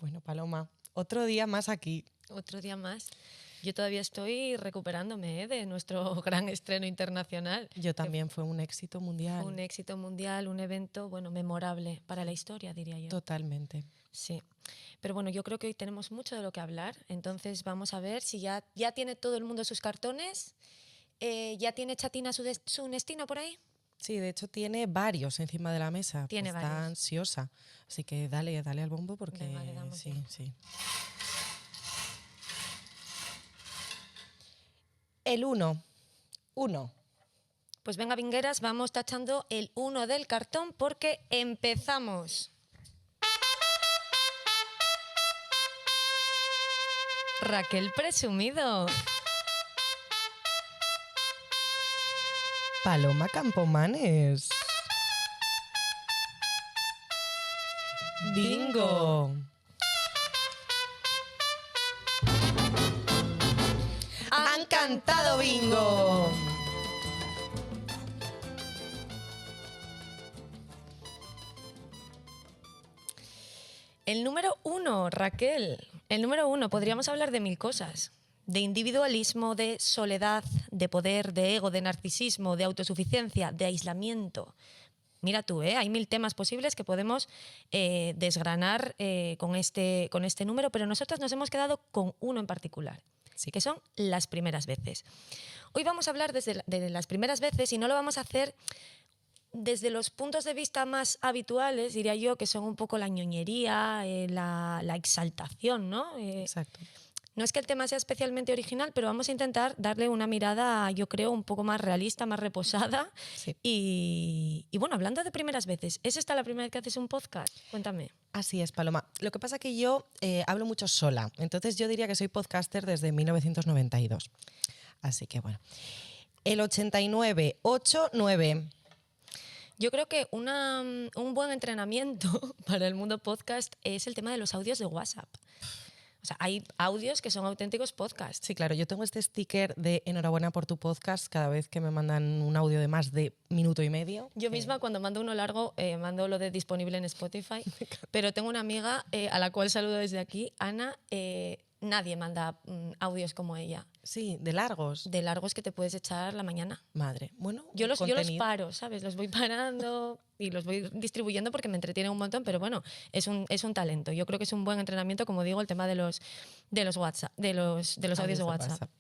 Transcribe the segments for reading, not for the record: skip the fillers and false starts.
Bueno, Paloma, otro día más aquí. Otro día más. Yo todavía estoy recuperándome de nuestro gran estreno internacional. Yo también, fue un éxito mundial. Fue un éxito mundial, un evento, bueno, memorable para la historia, diría yo. Totalmente. Sí. Pero bueno, yo creo que hoy tenemos mucho de lo que hablar. Entonces vamos a ver si ya tiene todo el mundo sus cartones. ¿Ya tiene Chatina su destino por ahí? Sí, de hecho tiene varios encima de la mesa. Tiene Está varios. ansiosa. Así que dale al bombo porque Venga, le damos sí, ya. sí. El 1. Pues venga, vingueras, vamos tachando el 1 del cartón porque empezamos. Raquel Presumido. Paloma Campomanes. Bingo. Han cantado bingo. El número 1, Raquel. El número 1, podríamos hablar de mil cosas. De individualismo, de soledad, de poder, de ego, de narcisismo, de autosuficiencia, de aislamiento. Mira tú, hay mil temas posibles que podemos desgranar con este número, pero nosotros nos hemos quedado con uno en particular, Sí. que son las primeras veces. Hoy vamos a hablar de las primeras veces y no lo vamos a hacer desde los puntos de vista más habituales, diría yo, que son un poco la ñoñería, la exaltación, ¿no? Exacto. No es que el tema sea especialmente original, pero vamos a intentar darle una mirada, yo creo, un poco más realista, más reposada. Sí. Y bueno, hablando de primeras veces, ¿es esta la primera vez que haces un podcast? Cuéntame. Así es, Paloma. Lo que pasa es que yo hablo mucho sola, entonces yo diría que soy podcaster desde 1992. Así que bueno. El 89, 8, 9. Yo creo que un buen entrenamiento para el mundo podcast es el tema de los audios de WhatsApp. O sea, hay audios que son auténticos podcasts. Sí, claro, yo tengo este sticker de enhorabuena por tu podcast cada vez que me mandan un audio de más de minuto y medio. Yo misma cuando mando uno largo mando lo de disponible en Spotify, pero tengo una amiga a la cual saludo desde aquí, Ana, nadie manda audios como ella, Sí, de largos. de largos que te puedes echar la mañana. Madre. Bueno, Yo los contenido. paro, ¿sabes? Los voy parando y los voy distribuyendo porque me entretienen un montón, pero bueno, es un talento. Yo creo que es un buen entrenamiento, como digo, el tema de los WhatsApp, de los audios de WhatsApp.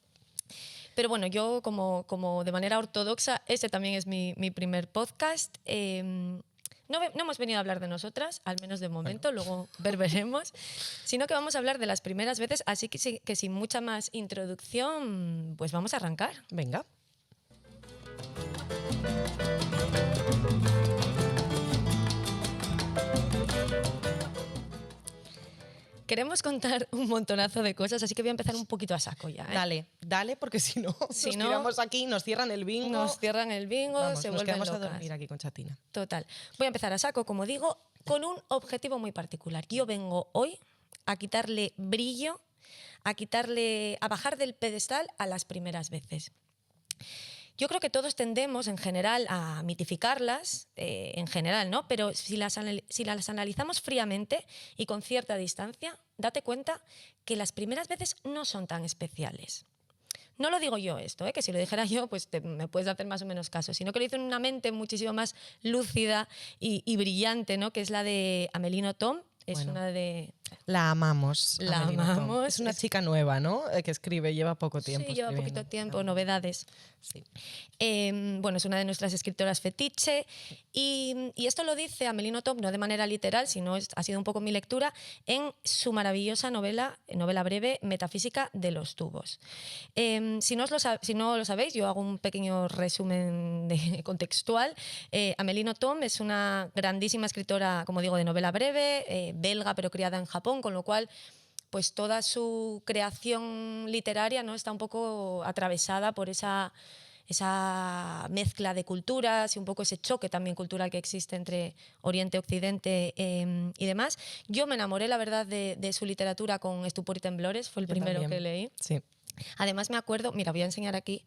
Pero bueno, yo como de manera ortodoxa, ese también es mi primer podcast. No hemos venido a hablar de nosotras, al menos de momento, luego veremos, sino que vamos a hablar de las primeras veces, así que sin mucha más introducción, pues vamos a arrancar. Venga. Queremos contar un montonazo de cosas, así que voy a empezar un poquito a saco ya. Dale, porque si no, Si nos no, tiramos aquí, nos cierran el bingo. Nos cierran el bingo, Vamos, se nos vuelven quedamos locas. a dormir aquí con Chatina. Total. Voy a empezar a saco, como digo, con un objetivo muy particular. Yo vengo hoy a quitarle brillo, a bajar del pedestal a las primeras veces. Yo creo que todos tendemos, en general, a mitificarlas, en general, ¿no? Pero si las analizamos fríamente y con cierta distancia, date cuenta que las primeras veces no son tan especiales. No lo digo yo esto, que si lo dijera yo, pues me puedes hacer más o menos caso, sino que lo hizo en una mente muchísimo más lúcida y brillante, ¿no? Que es la de Amelino Tom. Es Bueno. una de... La amamos. La Amelino Tom. amamos. Es una chica nueva, ¿no? Que escribe, lleva poco tiempo. Sí, lleva escribiendo. poquito tiempo, novedades. Sí. Bueno, es una de nuestras escritoras fetiche y esto lo dice Amelino Tom no de manera literal, sino ha sido un poco mi lectura en su maravillosa novela breve Metafísica de los tubos. Si no lo sabéis, yo hago un pequeño resumen contextual. Amelino Tom es una grandísima escritora, como digo, de novela breve, belga pero criada en Japón, con lo cual pues toda su creación literaria, ¿no? Está un poco atravesada por esa mezcla de culturas y un poco ese choque también cultural que existe entre Oriente y Occidente y demás. Yo me enamoré, la verdad, de su literatura con Estupor y Temblores, fue el primero también. que leí. Sí. Además me acuerdo, mira, voy a enseñar aquí,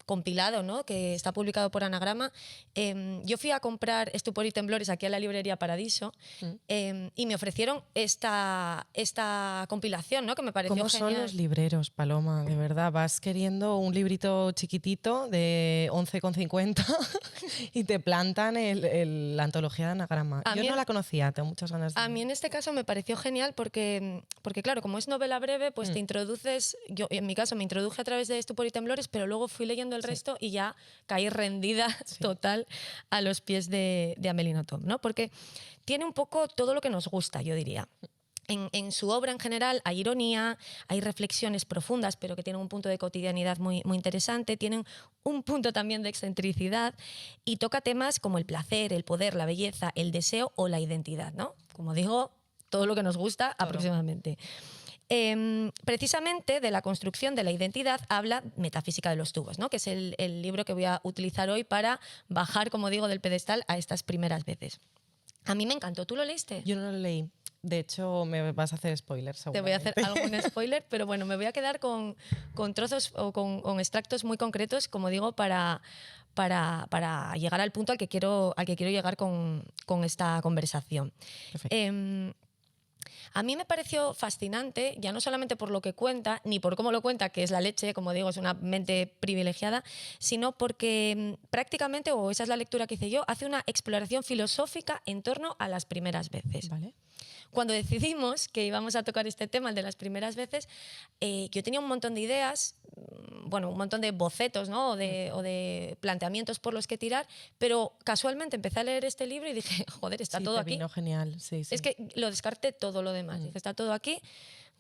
compilado, ¿no? Que está publicado por Anagrama. Yo fui a comprar Estupor y Temblores aquí a la librería Paradiso y me ofrecieron esta compilación, ¿no? Que me pareció ¿Cómo genial. son los libreros, Paloma? De verdad, vas queriendo un librito chiquitito de 11,50 y te plantan la antología de Anagrama. A Yo mí no la conocía, tengo muchas ganas de... A mí en este caso me pareció genial porque claro, como es novela breve, pues te introduces, yo en mi caso me introduje a través de Estupor y Temblores, pero luego fui leyendo el resto y ya caí rendida total a los pies de Amélie Nothomb, ¿no? Porque tiene un poco todo lo que nos gusta, yo diría. En su obra en general hay ironía, hay reflexiones profundas, pero que tienen un punto de cotidianidad muy, muy interesante, tienen un punto también de excentricidad y toca temas como el placer, el poder, la belleza, el deseo o la identidad, ¿no? Como digo, todo lo que nos gusta aproximadamente. Precisamente de la construcción de la identidad habla Metafísica de los tubos, ¿no? Que es el libro que voy a utilizar hoy para bajar, como digo, del pedestal a estas primeras veces. A mí me encantó. ¿Tú lo leíste? Yo no lo leí. De hecho, me vas a hacer spoilers, Te voy a hacer seguramente. algún spoiler, pero bueno, me voy a quedar con trozos o con extractos muy concretos, como digo, para llegar al punto al que quiero llegar con esta conversación. A mí me pareció fascinante, ya no solamente por lo que cuenta, ni por cómo lo cuenta, que es la leche, como digo, es una mente privilegiada, sino porque prácticamente, o esa es la lectura que hice yo, hace una exploración filosófica en torno a las primeras veces. Vale. Cuando decidimos que íbamos a tocar este tema, el de las primeras veces, yo tenía un montón de ideas, bueno, un montón de bocetos, ¿no? o de planteamientos por los que tirar, pero casualmente empecé a leer este libro y dije, joder, está todo aquí. Vino genial, sí. Es que lo descarté todo lo demás. Dije, está todo aquí.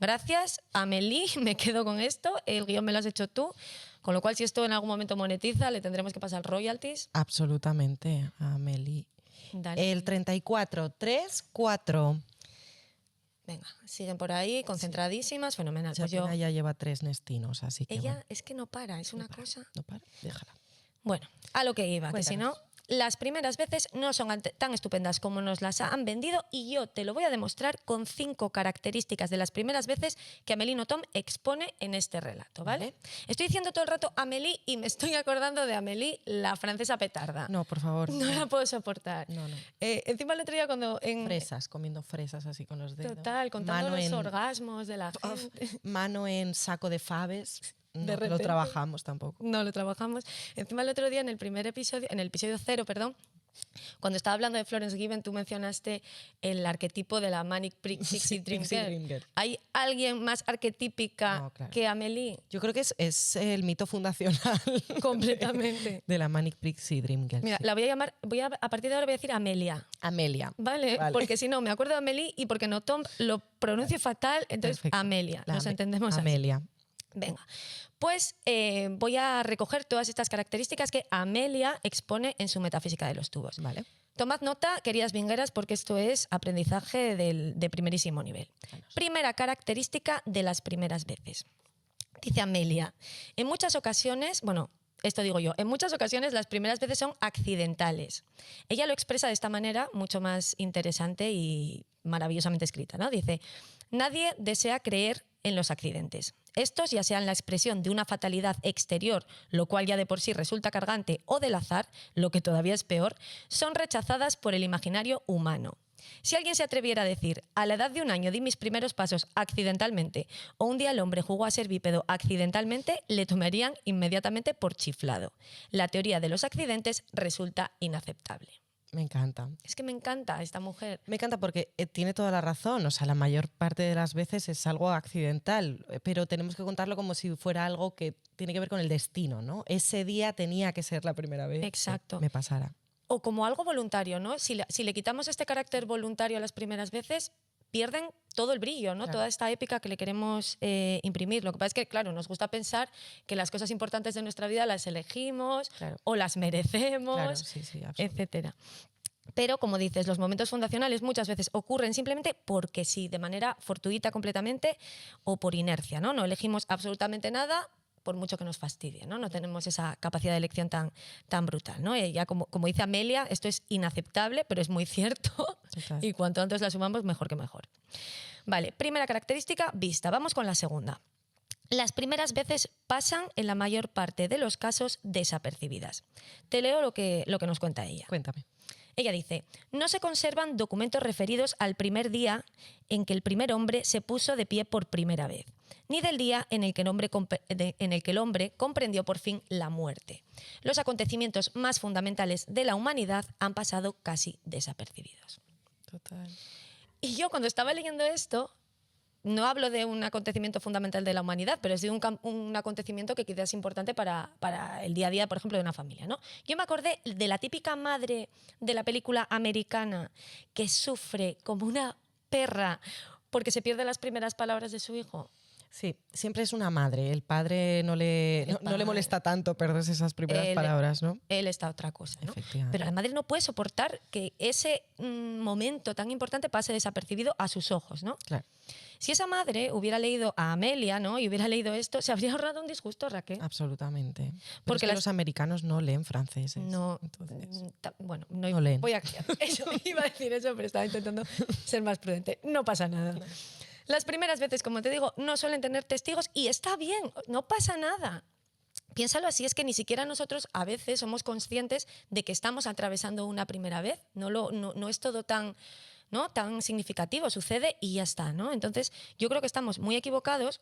Gracias, Amélie, me quedo con esto. El guión me lo has hecho tú. Con lo cual, si esto en algún momento monetiza, le tendremos que pasar royalties. Absolutamente, Amélie. Dale. El 34, 3, 4. Venga, siguen por ahí, concentradísimas, fenomenal. Pues ya lleva 3 nestinos, así que Ella bueno. es que no para, es una cosa... No para, déjala. Bueno, a lo que iba, Cuéntanos. que si no, las primeras veces no son tan estupendas como nos las han vendido y yo te lo voy a demostrar con 5 características de las primeras veces que Amélie Nothomb expone en este relato, ¿vale? Estoy diciendo todo el rato Amélie y me estoy acordando de Amélie, la francesa petarda. No, por favor. No la puedo soportar. No. Encima el otro día cuando... Fresas, comiendo fresas así con los dedos. Total, contando los orgasmos de la gente. Mano en saco de faves. No De lo repente. trabajamos tampoco. No lo trabajamos. Encima el otro día en el primer episodio, en el episodio 0, perdón, cuando estaba hablando de Florence Given, tú mencionaste el arquetipo de la Manic Pixie Dream Girl. ¿Hay alguien más arquetípica No, claro. que Amélie? Yo creo que es el mito fundacional Completamente. de la Manic Pixie Dream Girl. Mira, sí. la voy a llamar, a partir de ahora voy a decir Amelia. Amelia. ¿Vale? Porque si no, me acuerdo de Amélie y porque Nothomb lo pronuncio fatal, entonces Perfecto. Amelia. Nos entendemos así. Amelia. Venga, pues voy a recoger todas estas características que Amelia expone en su Metafísica de los tubos. Vale. Tomad nota, queridas vingueras, porque esto es aprendizaje de primerísimo nivel. Primera característica de las primeras veces. Dice Amelia, en muchas ocasiones, bueno, esto digo yo, en muchas ocasiones las primeras veces son accidentales. Ella lo expresa de esta manera mucho más interesante y maravillosamente escrita, ¿no? Dice, nadie desea creer en los accidentes. Estos, ya sean la expresión de una fatalidad exterior, lo cual ya de por sí resulta cargante, o del azar, lo que todavía es peor, son rechazadas por el imaginario humano. Si alguien se atreviera a decir, a la edad de 1 año di mis primeros pasos accidentalmente, o un día el hombre jugó a ser bípedo accidentalmente, le tomarían inmediatamente por chiflado. La teoría de los accidentes resulta inaceptable. Me encanta. Es que me encanta esta mujer. Me encanta porque tiene toda la razón. O sea, la mayor parte de las veces es algo accidental, pero tenemos que contarlo como si fuera algo que tiene que ver con el destino, ¿no? Ese día tenía que ser la primera vez Exacto. que me pasara. O como algo voluntario, ¿no? Si le quitamos este carácter voluntario a las primeras veces, pierden todo el brillo, ¿no? Claro. Toda esta épica que le queremos imprimir. Lo que pasa es que, claro, nos gusta pensar que las cosas importantes de nuestra vida las elegimos Claro. o las merecemos, Claro, sí, absolutamente. etcétera. Pero, como dices, los momentos fundacionales muchas veces ocurren simplemente porque sí, de manera fortuita completamente o por inercia, ¿no? No elegimos absolutamente nada por mucho que nos fastidie, ¿no? No tenemos esa capacidad de elección tan brutal, ¿no? Ya como dice Amelia, esto es inaceptable, pero es muy cierto. Total. Y cuanto antes la sumamos, mejor que mejor. Vale, primera característica, vista. Vamos con la segunda. Las primeras veces pasan, en la mayor parte de los casos, desapercibidas. Te leo lo que nos cuenta ella. Cuéntame. Ella dice, no se conservan documentos referidos al primer día en que el primer hombre se puso de pie por primera vez, ni del día en el que el hombre comprendió por fin la muerte. Los acontecimientos más fundamentales de la humanidad han pasado casi desapercibidos. Total. Y yo cuando estaba leyendo esto, no hablo de un acontecimiento fundamental de la humanidad, pero es de un acontecimiento que quizás es importante para el día a día, por ejemplo, de una familia, ¿no? Yo me acordé de la típica madre de la película americana que sufre como una perra porque se pierde las primeras palabras de su hijo. Sí, siempre es una madre. El padre no le molesta tanto perderse esas primeras palabras, ¿no? Él está otra cosa, ¿no? Efectivamente. Pero la madre no puede soportar que ese momento tan importante pase desapercibido a sus ojos, ¿no? Claro. Si esa madre hubiera leído a Amelia, ¿no? Y hubiera leído esto, se habría ahorrado un disgusto, Raquel. Absolutamente. Porque es que los americanos no leen franceses. No, entonces, bueno, no leen. Voy a eso, iba a decir eso, pero estaba intentando ser más prudente. No pasa nada. No. Las primeras veces, como te digo, no suelen tener testigos y está bien, no pasa nada. Piénsalo así, es que ni siquiera nosotros a veces somos conscientes de que estamos atravesando una primera vez. No es todo tan, ¿no? tan significativo, sucede y ya está, ¿no? Entonces, yo creo que estamos muy equivocados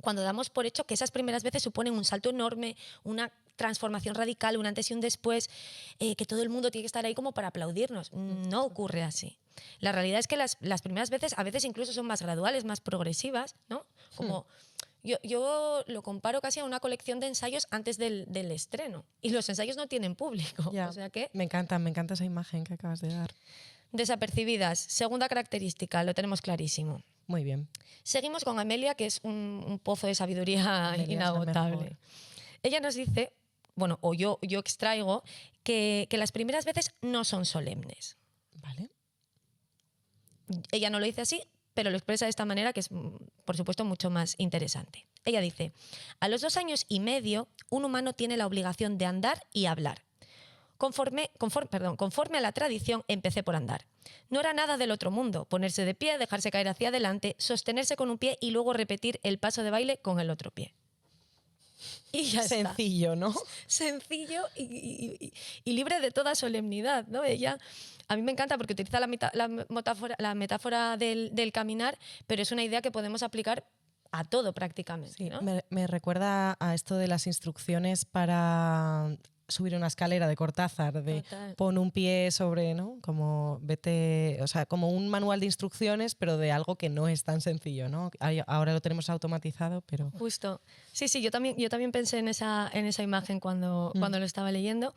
cuando damos por hecho que esas primeras veces suponen un salto enorme, una transformación radical, un antes y un después, que todo el mundo tiene que estar ahí como para aplaudirnos. No ocurre así. La realidad es que las primeras veces a veces incluso son más graduales, más progresivas, ¿no? Como yo lo comparo casi a una colección de ensayos antes del estreno. Y los ensayos no tienen público. Ya. O sea que... Me encanta esa imagen que acabas de dar. Desapercibidas. Segunda característica, lo tenemos clarísimo. Muy bien. Seguimos con Amelia, que es un pozo de sabiduría Amelia inagotable. Ella nos dice, bueno, o yo extraigo, que las primeras veces no son solemnes. Vale. Ella no lo dice así, pero lo expresa de esta manera, que es, por supuesto, mucho más interesante. Ella dice, a los 2 años y medio, un humano tiene la obligación de andar y hablar. Conforme a la tradición, empecé por andar. No era nada del otro mundo, ponerse de pie, dejarse caer hacia adelante, sostenerse con un pie y luego repetir el paso de baile con el otro pie. Y ya Sencillo, está. ¿no? Sencillo y libre de toda solemnidad, ¿no? Ella, a mí me encanta porque utiliza la metáfora del caminar, pero es una idea que podemos aplicar a todo prácticamente. Sí, ¿no? me recuerda a esto de las instrucciones para subir una escalera de Cortázar, de Total. pon un pie sobre, ¿no? Como vete, o sea, como un manual de instrucciones, pero de algo que no es tan sencillo, ¿no? Ahora lo tenemos automatizado, pero... Justo. Sí, yo también pensé en esa imagen cuando lo estaba leyendo.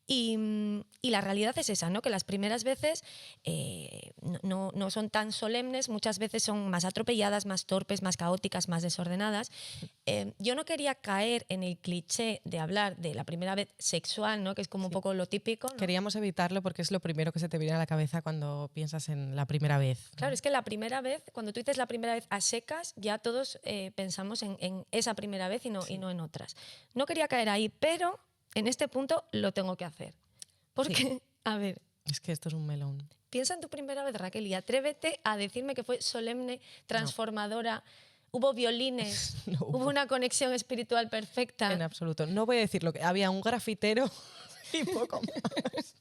Y la realidad es esa, ¿no? Que las primeras veces no son tan solemnes, muchas veces son más atropelladas, más torpes, más caóticas, más desordenadas. Yo no quería caer en el cliché de hablar de la primera vez sexual, ¿no? Que es como un poco lo típico, ¿no? Queríamos evitarlo porque es lo primero que se te viene a la cabeza cuando piensas en la primera vez, ¿no? Claro, es que la primera vez, cuando tú dices la primera vez a secas, ya todos pensamos en esa primera vez y no en otras. No quería caer ahí, pero en este punto lo tengo que hacer. Porque, a ver... Es que esto es un melón. Piensa en tu primera vez, Raquel, y atrévete a decirme que fue solemne, transformadora, hubo violines, No hubo una conexión espiritual perfecta. En absoluto. No voy a decir lo que... Había un grafitero y poco más.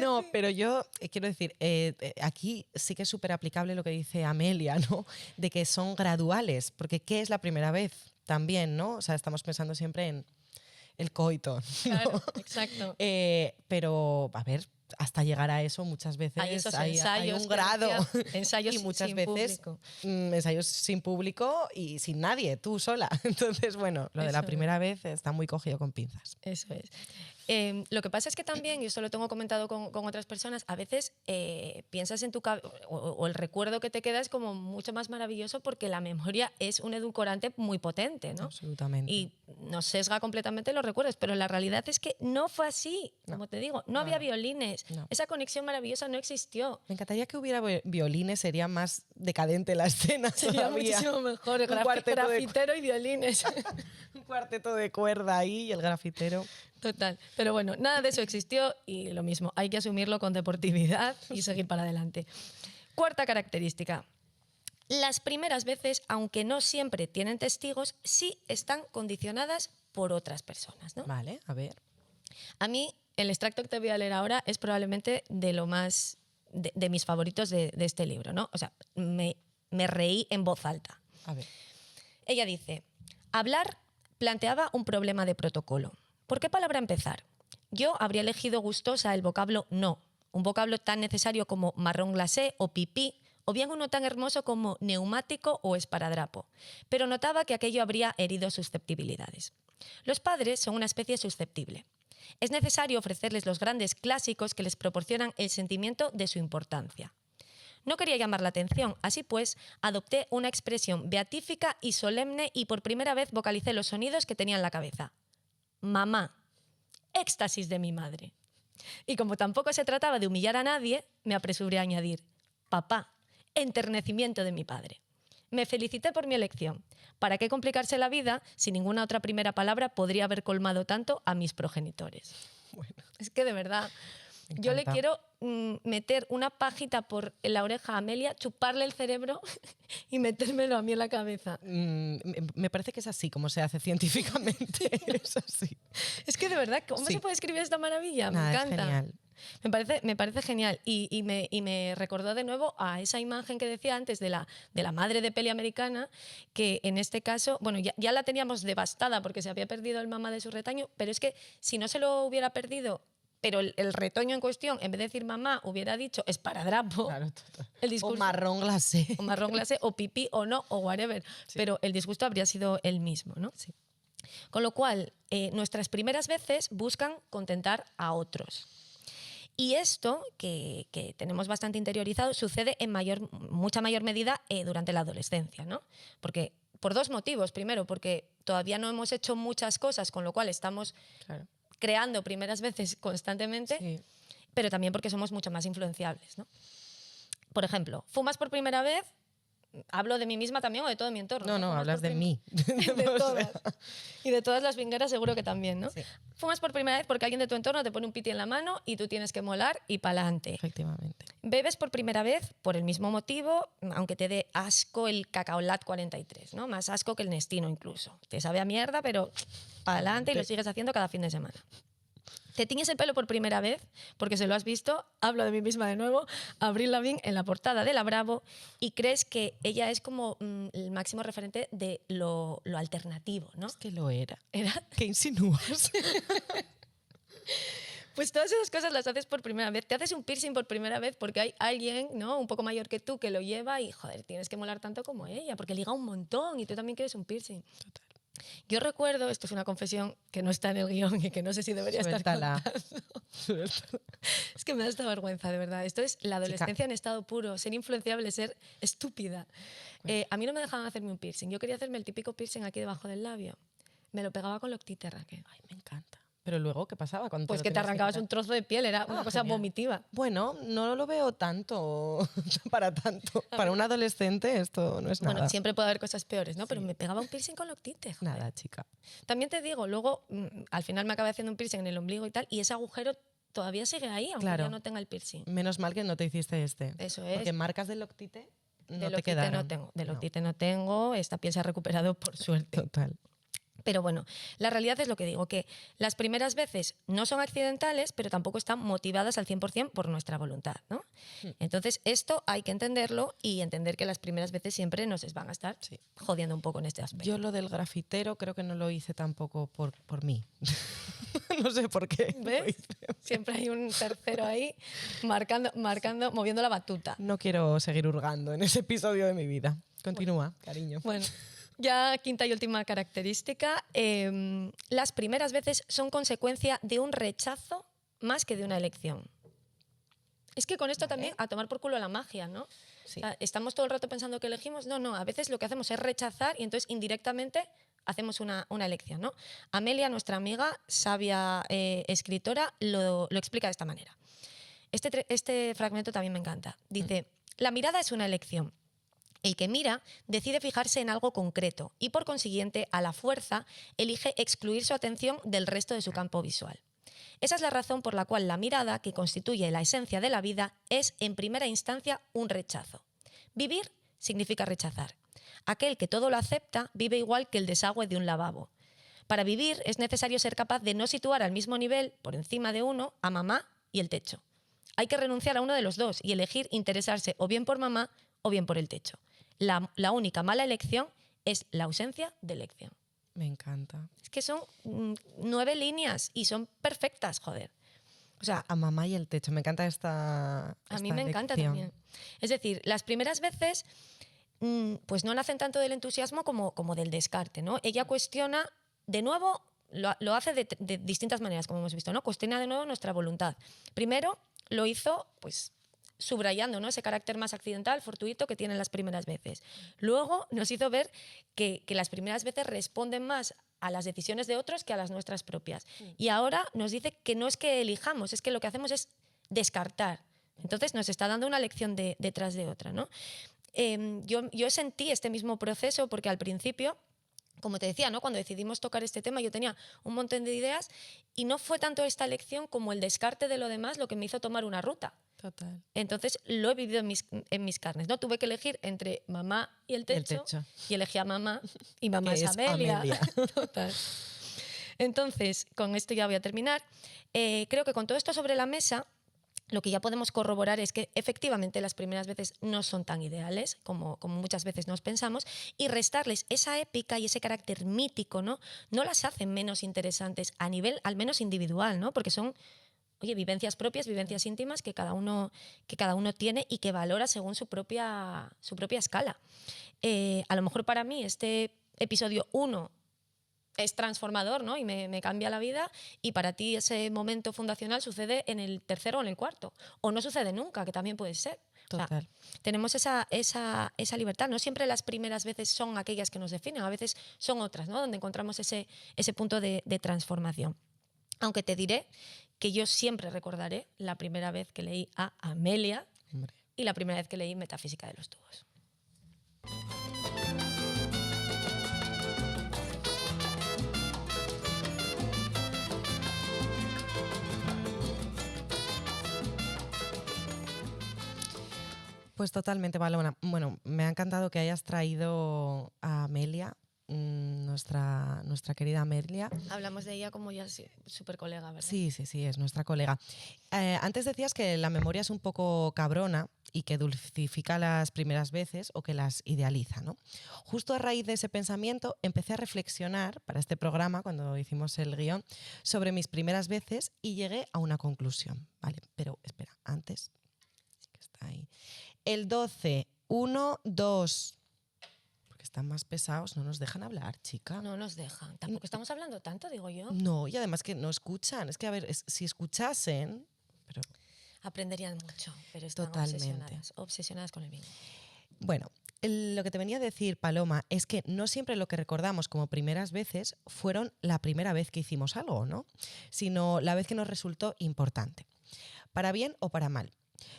No, pero yo quiero decir, aquí sí que es súper aplicable lo que dice Amelia, ¿no? De que son graduales, porque ¿qué es la primera vez? También, ¿no? O sea, estamos pensando siempre en el coito, ¿no? Claro, exacto. Pero, a ver, hasta llegar a eso muchas veces Hay esos hay ensayos un que grado. ensayos y muchas sin veces público. ensayos sin público y sin nadie, tú sola. Entonces, bueno, lo de la Eso primera vez está muy cogido con pinzas. Eso es. Lo que pasa es que también, y esto lo tengo comentado con otras personas, a veces piensas en tu cabeza, o el recuerdo que te queda es como mucho más maravilloso porque la memoria es un edulcorante muy potente, ¿no? Absolutamente. Y nos sesga completamente los recuerdos, pero la realidad es que no fue así, como te digo, no había violines, No. esa conexión maravillosa no existió. Me encantaría que hubiera violines, sería más decadente la escena. Sería todavía. muchísimo mejor, Un cuarteto de grafitero y violines. Un cuarteto de cuerda ahí y el grafitero. Total. Pero bueno, nada de eso existió y lo mismo, hay que asumirlo con deportividad y seguir para adelante. Cuarta característica. Las primeras veces, aunque no siempre tienen testigos, sí están condicionadas por otras personas, ¿no? Vale, a ver. A mí, el extracto que te voy a leer ahora es probablemente de lo más de mis favoritos de este libro, ¿no? O sea, me reí en voz alta. A ver. Ella dice, hablar planteaba un problema de protocolo. ¿Por qué palabra empezar? Yo habría elegido gustosa el vocablo no, un vocablo tan necesario como marrón glacé o pipí, o bien uno tan hermoso como neumático o esparadrapo, pero notaba que aquello habría herido susceptibilidades. Los padres son una especie susceptible. Es necesario ofrecerles los grandes clásicos que les proporcionan el sentimiento de su importancia. No quería llamar la atención, así pues, adopté una expresión beatífica y solemne y por primera vez vocalicé los sonidos que tenía en la cabeza. Mamá. Éxtasis de mi madre. Y como tampoco se trataba de humillar a nadie, me apresuré a añadir, papá, enternecimiento de mi padre. Me felicité por mi elección. ¿Para qué complicarse la vida si ninguna otra primera palabra podría haber colmado tanto a mis progenitores? Bueno, Es que de verdad, yo le encanta. quiero meter una pajita por la oreja a Amelia, chuparle el cerebro y metérmelo a mí en la cabeza. Me parece que es así como se hace científicamente. Es así. Es que de verdad, ¿cómo Sí. se puede escribir esta maravilla? Nada, Me es encanta. genial. Me parece genial y me recordó de nuevo a esa imagen que decía antes de la madre de peli americana, que en este caso, bueno, ya la teníamos devastada porque se había perdido el mamá de su retaño, pero es que si no se lo hubiera perdido, pero el retoño en cuestión, en vez de decir mamá, hubiera dicho esparadrapo, Claro, total. el discurso, O marrón glacé. o marrón glacé, o pipí, o no, o whatever, pero el disgusto habría sido el mismo, ¿no? Sí. Con lo cual, nuestras primeras veces buscan contentar a otros. Y esto, que tenemos bastante interiorizado, sucede en mucha mayor medida durante la adolescencia, ¿no? Porque, por dos motivos. Primero, porque todavía no hemos hecho muchas cosas, con lo cual estamos Claro. creando primeras veces constantemente, Sí. pero también porque somos mucho más influenciables, ¿no? Por ejemplo, ¿fumas por primera vez? Hablo de mí misma también o de todo mi entorno. No, ¿Fumas hablas por de mí. de O todas. sea, Y de todas las vingueras seguro que también, ¿no? Sí. Fumas por primera vez porque alguien de tu entorno te pone un piti en la mano y tú tienes que molar y pa'lante. Efectivamente. Bebes por primera vez por el mismo motivo, aunque te dé asco el Cacaolat 43, ¿no? Más asco que el Nestino incluso. Te sabe a mierda, pero pa'lante y lo sigues haciendo cada fin de semana. Te tiñes el pelo por primera vez, porque se lo has visto, hablo de mí misma de nuevo, Avril Lavigne en la portada de La Bravo, y crees que ella es como el máximo referente de lo alternativo, ¿no? Es que lo era. Era, ¿Qué insinúas? pues todas esas cosas las haces por primera vez. Te haces un piercing por primera vez porque hay alguien, ¿no? Un poco mayor que tú que lo lleva y, joder, tienes que molar tanto como ella, porque liga un montón y tú también quieres un piercing. Total. Yo recuerdo, esto es una confesión que no está en el guión y que no sé si debería Suéltala. estar contando. Es que me da esta vergüenza, de verdad. Esto es la adolescencia en estado puro, ser influenciable, ser estúpida. A mí no me dejaban hacerme un piercing. Yo quería hacerme el típico piercing aquí debajo del labio. Me lo pegaba con Loctite, Raquel. Ay, me encanta. Pero luego, ¿qué pasaba cuando Pues lo que te tenías arrancabas quitar? un trozo de piel, era una cosa Genial. vomitiva. Bueno, no lo veo tanto para tanto. Para un adolescente esto no es nada. Bueno, siempre puede haber cosas peores, ¿no? Pero me pegaba un piercing con Loctite. joder. Nada, chica. También te digo, luego al final me acabé haciendo un piercing en el ombligo y tal, y ese agujero todavía sigue ahí, aunque Claro. ya no tenga el piercing. Menos mal que no te hiciste este. Eso es. Porque marcas de Loctite no De te Loctite quedaron. no tengo. De No. Loctite no tengo. Esta piel se ha recuperado por suerte. Total. Pero bueno, la realidad es lo que digo, que las primeras veces no son accidentales, pero tampoco están motivadas al 100% por nuestra voluntad, ¿no? Entonces, esto hay que entenderlo y entender que las primeras veces siempre nos van a estar Sí. jodiendo un poco en este aspecto. Yo lo del grafitero creo que no lo hice tampoco por mí. No sé por qué. lo ¿Ves? hice. Siempre hay un tercero ahí marcando, moviendo la batuta. No quiero seguir hurgando en ese episodio de mi vida. Continúa, cariño. Bueno, ya quinta y última característica. Las primeras veces son consecuencia de un rechazo más que de una elección. Es que con esto también a tomar por culo la magia, ¿no? Sí. O sea, ¿estamos todo el rato pensando que elegimos? No, a veces lo que hacemos es rechazar y entonces indirectamente hacemos una elección, ¿no? Amelia, nuestra amiga, sabia escritora, lo explica de esta manera. Este fragmento también me encanta. Dice, la mirada es una elección. El que mira decide fijarse en algo concreto y, por consiguiente, a la fuerza, elige excluir su atención del resto de su campo visual. Esa es la razón por la cual la mirada, que constituye la esencia de la vida, es, en primera instancia, un rechazo. Vivir significa rechazar. Aquel que todo lo acepta vive igual que el desagüe de un lavabo. Para vivir es necesario ser capaz de no situar al mismo nivel, por encima de uno, a mamá y el techo. Hay que renunciar a uno de los dos y elegir interesarse o bien por mamá o bien por el techo. La única mala elección es la ausencia de elección. Me encanta. Es que son 9 líneas y son perfectas, joder. O sea, A mamá y el techo. Me encanta esta a mí me encanta lección. también. Es decir, las primeras veces pues no nacen tanto del entusiasmo como del descarte, ¿no? Ella cuestiona, de nuevo, lo hace de distintas maneras, como hemos visto, ¿no? Cuestiona de nuevo nuestra voluntad. Primero lo hizo, pues, subrayando, ¿no?, ese carácter más accidental, fortuito que tienen las primeras veces. Luego nos hizo ver que las primeras veces responden más a las decisiones de otros que a las nuestras propias. Y ahora nos dice que no es que elijamos, es que lo que hacemos es descartar. Entonces nos está dando una lección detrás de otra, ¿no? Yo sentí este mismo proceso porque al principio, como te decía, ¿no?, cuando decidimos tocar este tema, yo tenía un montón de ideas y no fue tanto esta lección como el descarte de lo demás lo que me hizo tomar una ruta. Total. Entonces lo he vivido en mis carnes, ¿no? Tuve que elegir entre mamá y el techo, y elegí a mamá, y mamá Que es es Amelia. Amelia. Total. Entonces, con esto ya voy a terminar. Creo que con todo esto sobre la mesa, lo que ya podemos corroborar es que efectivamente las primeras veces no son tan ideales como muchas veces nos pensamos, y restarles esa épica y ese carácter mítico, ¿no?, no las hacen menos interesantes a nivel al menos individual, ¿no?, porque son, oye, vivencias propias, vivencias íntimas que cada uno tiene y que valora según su propia escala. A lo mejor para mí este episodio 1 es transformador, ¿no?, y me cambia la vida, y para ti ese momento fundacional sucede en el tercero o en el cuarto, o no sucede nunca, que también puede ser. Total. O sea, tenemos esa libertad. No siempre las primeras veces son aquellas que nos definen, a veces son otras, ¿no?, donde encontramos ese punto de transformación. Aunque te diré que yo siempre recordaré la primera vez que leí a Amelia. Hombre. Y la primera vez que leí Metafísica de los tubos. Pues totalmente, Paloma. Bueno, me ha encantado que hayas traído a Amelia, nuestra querida Amelia. Hablamos de ella como ya súper colega, ¿verdad? Sí, es nuestra colega. Antes decías que la memoria es un poco cabrona y que dulcifica las primeras veces o que las idealiza, ¿no? Justo a raíz de ese pensamiento empecé a reflexionar para este programa, cuando hicimos el guión, sobre mis primeras veces y llegué a una conclusión. Vale, pero espera, antes, que está ahí. El 12, 1, 2... Porque están más pesados, no nos dejan hablar, chica. No nos dejan. Tampoco estamos hablando tanto, digo yo. No, y además que no escuchan. Es que, a ver, si escuchasen... Pero... Aprenderían mucho, pero están Totalmente. obsesionadas con el bingo. Bueno, lo que te venía a decir, Paloma, es que no siempre lo que recordamos como primeras veces fueron la primera vez que hicimos algo, ¿no?, sino la vez que nos resultó importante, para bien o para mal.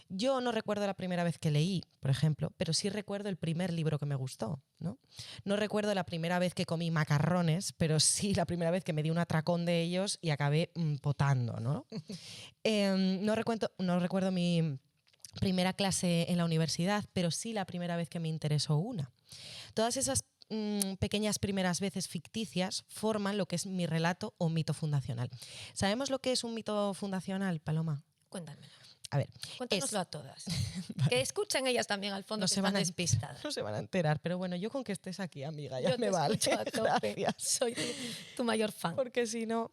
Yo no recuerdo la primera vez que leí, por ejemplo, pero sí recuerdo el primer libro que me gustó, ¿no? No recuerdo la primera vez que comí macarrones, pero sí la primera vez que me di un atracón de ellos y acabé potando, ¿no? No recuerdo mi primera clase en la universidad, pero sí la primera vez que me interesó una. Todas esas pequeñas primeras veces ficticias forman lo que es mi relato o mito fundacional. ¿Sabemos lo que es un mito fundacional, Paloma? Cuéntamelo. A ver, cuéntanoslo a todas. Que escuchen ellas también al fondo, no que se están van a despistadas. No se van a enterar, pero bueno, yo con que estés aquí, amiga, ya Yo me te vale. escucho a tope. Gracias. Soy tu mayor fan. Porque si no...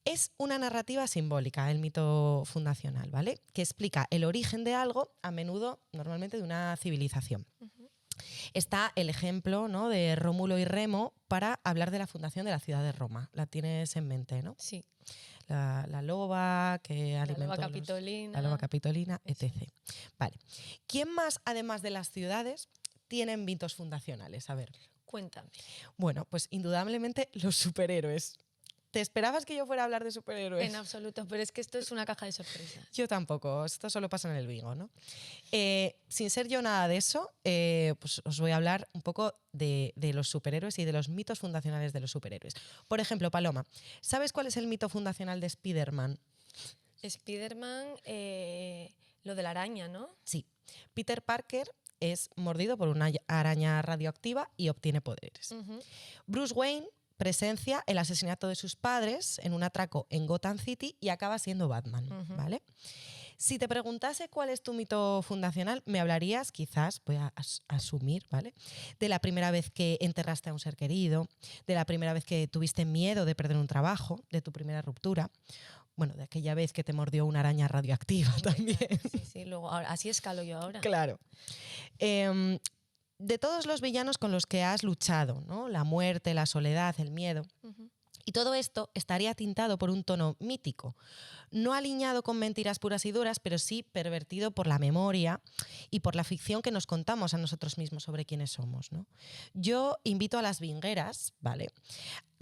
Es una narrativa simbólica, el mito fundacional, ¿vale?, que explica el origen de algo, a menudo, normalmente, de una civilización. Está el ejemplo, ¿no?, de Rómulo y Remo para hablar de la fundación de la ciudad de Roma. La tienes en mente, ¿no? Sí. La loba que alimentó Capitolina. la loba capitolina, etc. Vale. ¿Quién más, además de las ciudades, tienen mitos fundacionales? A ver. Cuéntame. Bueno, pues indudablemente los superhéroes. ¿Te esperabas que yo fuera a hablar de superhéroes? En absoluto, pero es que esto es una caja de sorpresas. Yo tampoco, esto solo pasa en el bingo, ¿no? Sin ser yo nada de eso, pues os voy a hablar un poco de los superhéroes y de los mitos fundacionales de los superhéroes. Por ejemplo, Paloma, ¿sabes cuál es el mito fundacional de Spider-Man? Spider-Man, lo de la araña, ¿no? Sí. Peter Parker es mordido por una araña radioactiva y obtiene poderes. Bruce Wayne presencia el asesinato de sus padres en un atraco en Gotham City y acaba siendo Batman, ¿vale? Si te preguntase cuál es tu mito fundacional, me hablarías, quizás, voy a asumir, ¿vale? De la primera vez que enterraste a un ser querido, de la primera vez que tuviste miedo de perder un trabajo, de tu primera ruptura, bueno, de aquella vez que te mordió una araña radioactiva también. Sí, luego, así escalo yo ahora. Claro. De todos los villanos con los que has luchado, ¿no? La muerte, la soledad, el miedo. Y todo esto estaría tintado por un tono mítico, no alineado con mentiras puras y duras, pero sí pervertido por la memoria y por la ficción que nos contamos a nosotros mismos sobre quiénes somos, ¿no? Yo invito a las vingueras, ¿vale?,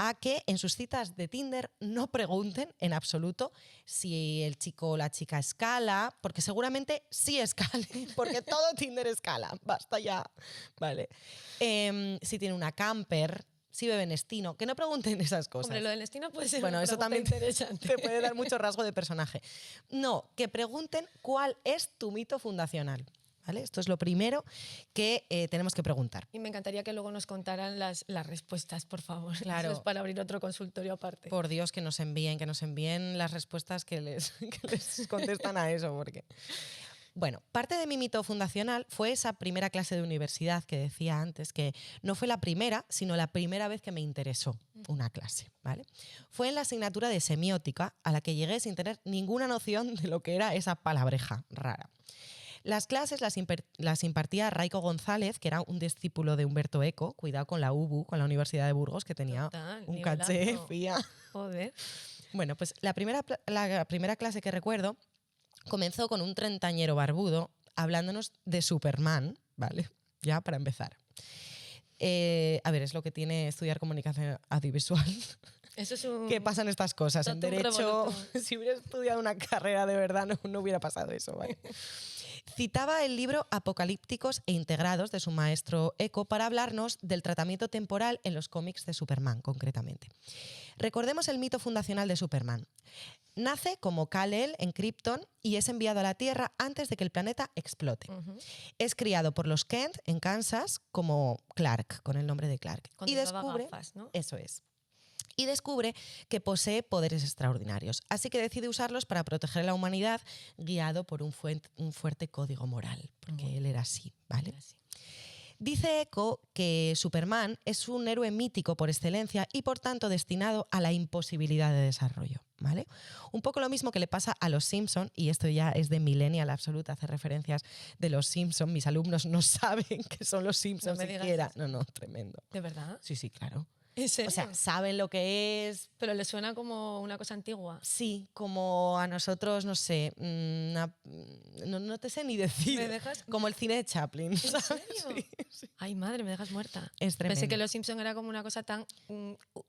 a que en sus citas de Tinder no pregunten en absoluto si el chico o la chica escala, porque seguramente sí escale, porque todo Tinder escala, basta ya, ¿vale? Si tiene una camper, si bebe Nestino, que no pregunten esas cosas. Hombre, lo del Nestino puede ser bueno, una eso también interesante. te puede dar mucho rasgo de personaje. No, que pregunten cuál es tu mito fundacional. ¿Vale? Esto es lo primero que tenemos que preguntar. Y me encantaría que luego nos contaran las respuestas, por favor. Claro. Eso es para abrir otro consultorio aparte. Por Dios, que nos envíen las respuestas que les contestan a eso. Porque... Bueno, parte de mi mito fundacional fue esa primera clase de universidad que decía antes, que no fue la primera, sino la primera vez que me interesó una clase, ¿vale? Fue en la asignatura de semiótica, a la que llegué sin tener ninguna noción de lo que era esa palabreja rara. Las clases las impartía Raico González, que era un discípulo de Humberto Eco, cuidado con la UBU, con la Universidad de Burgos, que tenía un caché, fía. Joder. Bueno, pues la primera clase que recuerdo comenzó con un treintañero barbudo hablándonos de Superman, ¿vale? Ya para empezar. A ver, es lo que tiene estudiar comunicación audiovisual. Eso es un... ¿Qué pasan estas cosas? En derecho, revoluto. si hubiera estudiado una carrera de verdad, no hubiera pasado eso, ¿vale? Citaba el libro Apocalípticos e Integrados de su maestro Eco para hablarnos del tratamiento temporal en los cómics de Superman, concretamente. Recordemos el mito fundacional de Superman. Nace como Kal-El en Krypton y es enviado a la Tierra antes de que el planeta explote. Es criado por los Kent en Kansas como Clark, con el nombre de Clark. Cuando y descubre, gafas, ¿no? Eso es. Y descubre que posee poderes extraordinarios. Así que decide usarlos para proteger a la humanidad, guiado por un fuerte código moral, porque él era así, ¿vale? Era así. Dice Eco que Superman es un héroe mítico por excelencia y por tanto destinado a la imposibilidad de desarrollo, ¿vale? Un poco lo mismo que le pasa a los Simpson, y esto ya es de millennial absoluta, hace referencias de los Simpson. Mis alumnos no saben que son los Simpson siquiera. No, tremendo. ¿De verdad? Sí, claro. ¿En serio? O sea, saben lo que es. Pero le suena como una cosa antigua. Sí, como a nosotros, no sé, no te sé ni decir. ¿Me dejas? Como el cine de Chaplin. ¿En ¿sabes? serio? Sí. Ay, madre, me dejas muerta. Es tremendo. Pensé que Los Simpson era como una cosa tan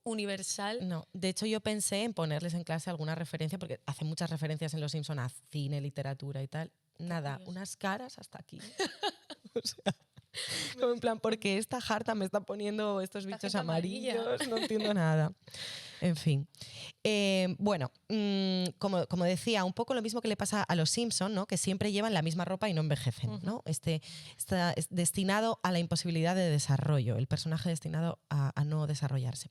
universal. No, de hecho yo pensé en ponerles en clase alguna referencia, porque hace muchas referencias en Los Simpson a cine, literatura y tal. Nada, unas caras hasta aquí. O sea... Como en plan, porque esta jarta me está poniendo estos bichos amarillos, no entiendo nada. En fin. Bueno, como decía, un poco lo mismo que le pasa a los Simpson, ¿no? Que siempre llevan la misma ropa y no envejecen, ¿no? Está destinado a la imposibilidad de desarrollo, el personaje destinado a no desarrollarse.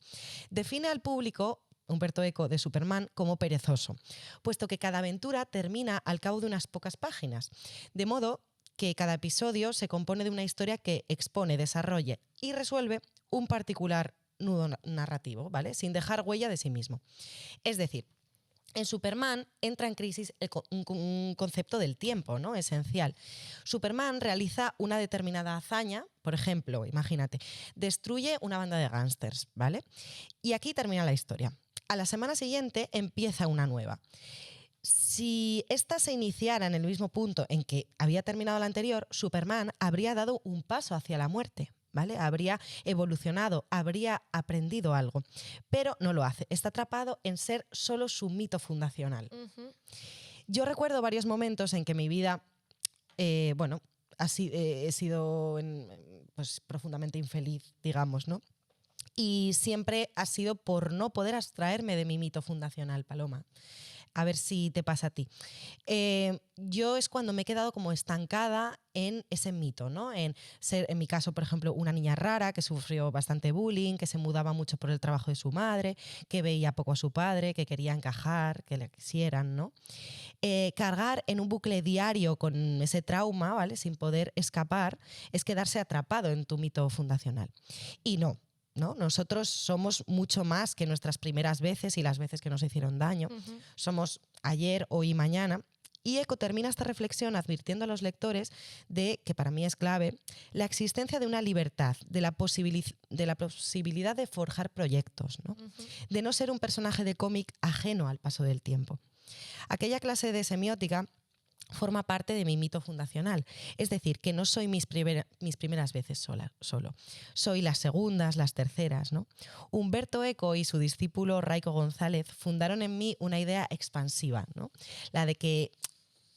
Define al público Humberto Eco de Superman como perezoso, puesto que cada aventura termina al cabo de unas pocas páginas, de modo que cada episodio se compone de una historia que expone, desarrolla y resuelve un particular nudo narrativo, ¿vale? Sin dejar huella de sí mismo. Es decir, en Superman entra en crisis un concepto del tiempo, ¿no? Esencial. Superman realiza una determinada hazaña, por ejemplo, imagínate, destruye una banda de gángsters, ¿vale? Y aquí termina la historia. A la semana siguiente empieza una nueva. Si ésta se iniciara en el mismo punto en que había terminado la anterior, Superman habría dado un paso hacia la muerte, ¿vale? Habría evolucionado, habría aprendido algo, pero no lo hace. Está atrapado en ser solo su mito fundacional. Yo recuerdo varios momentos en que mi vida, he sido pues, profundamente infeliz, digamos, ¿no? Y siempre ha sido por no poder abstraerme de mi mito fundacional, Paloma. A ver si te pasa a ti. Yo es cuando me he quedado como estancada en ese mito, ¿no? En ser, en mi caso, por ejemplo, una niña rara que sufrió bastante bullying, que se mudaba mucho por el trabajo de su madre, que veía poco a su padre, que quería encajar, que le quisieran, ¿no? Cargar en un bucle diario con ese trauma, ¿vale? Sin poder escapar, es quedarse atrapado en tu mito fundacional. Y no. ¿No? Nosotros somos mucho más que nuestras primeras veces y las veces que nos hicieron daño. Somos ayer, hoy y mañana. Y Eco termina esta reflexión advirtiendo a los lectores de, que para mí es clave, la existencia de una libertad, de la posibilidad de forjar proyectos, ¿no? De no ser un personaje de cómic ajeno al paso del tiempo. Aquella clase de semiótica forma parte de mi mito fundacional. Es decir, que no soy mis primeras veces solo. Soy las segundas, las terceras, ¿no? Humberto Eco y su discípulo Raico González fundaron en mí una idea expansiva, ¿no? La de que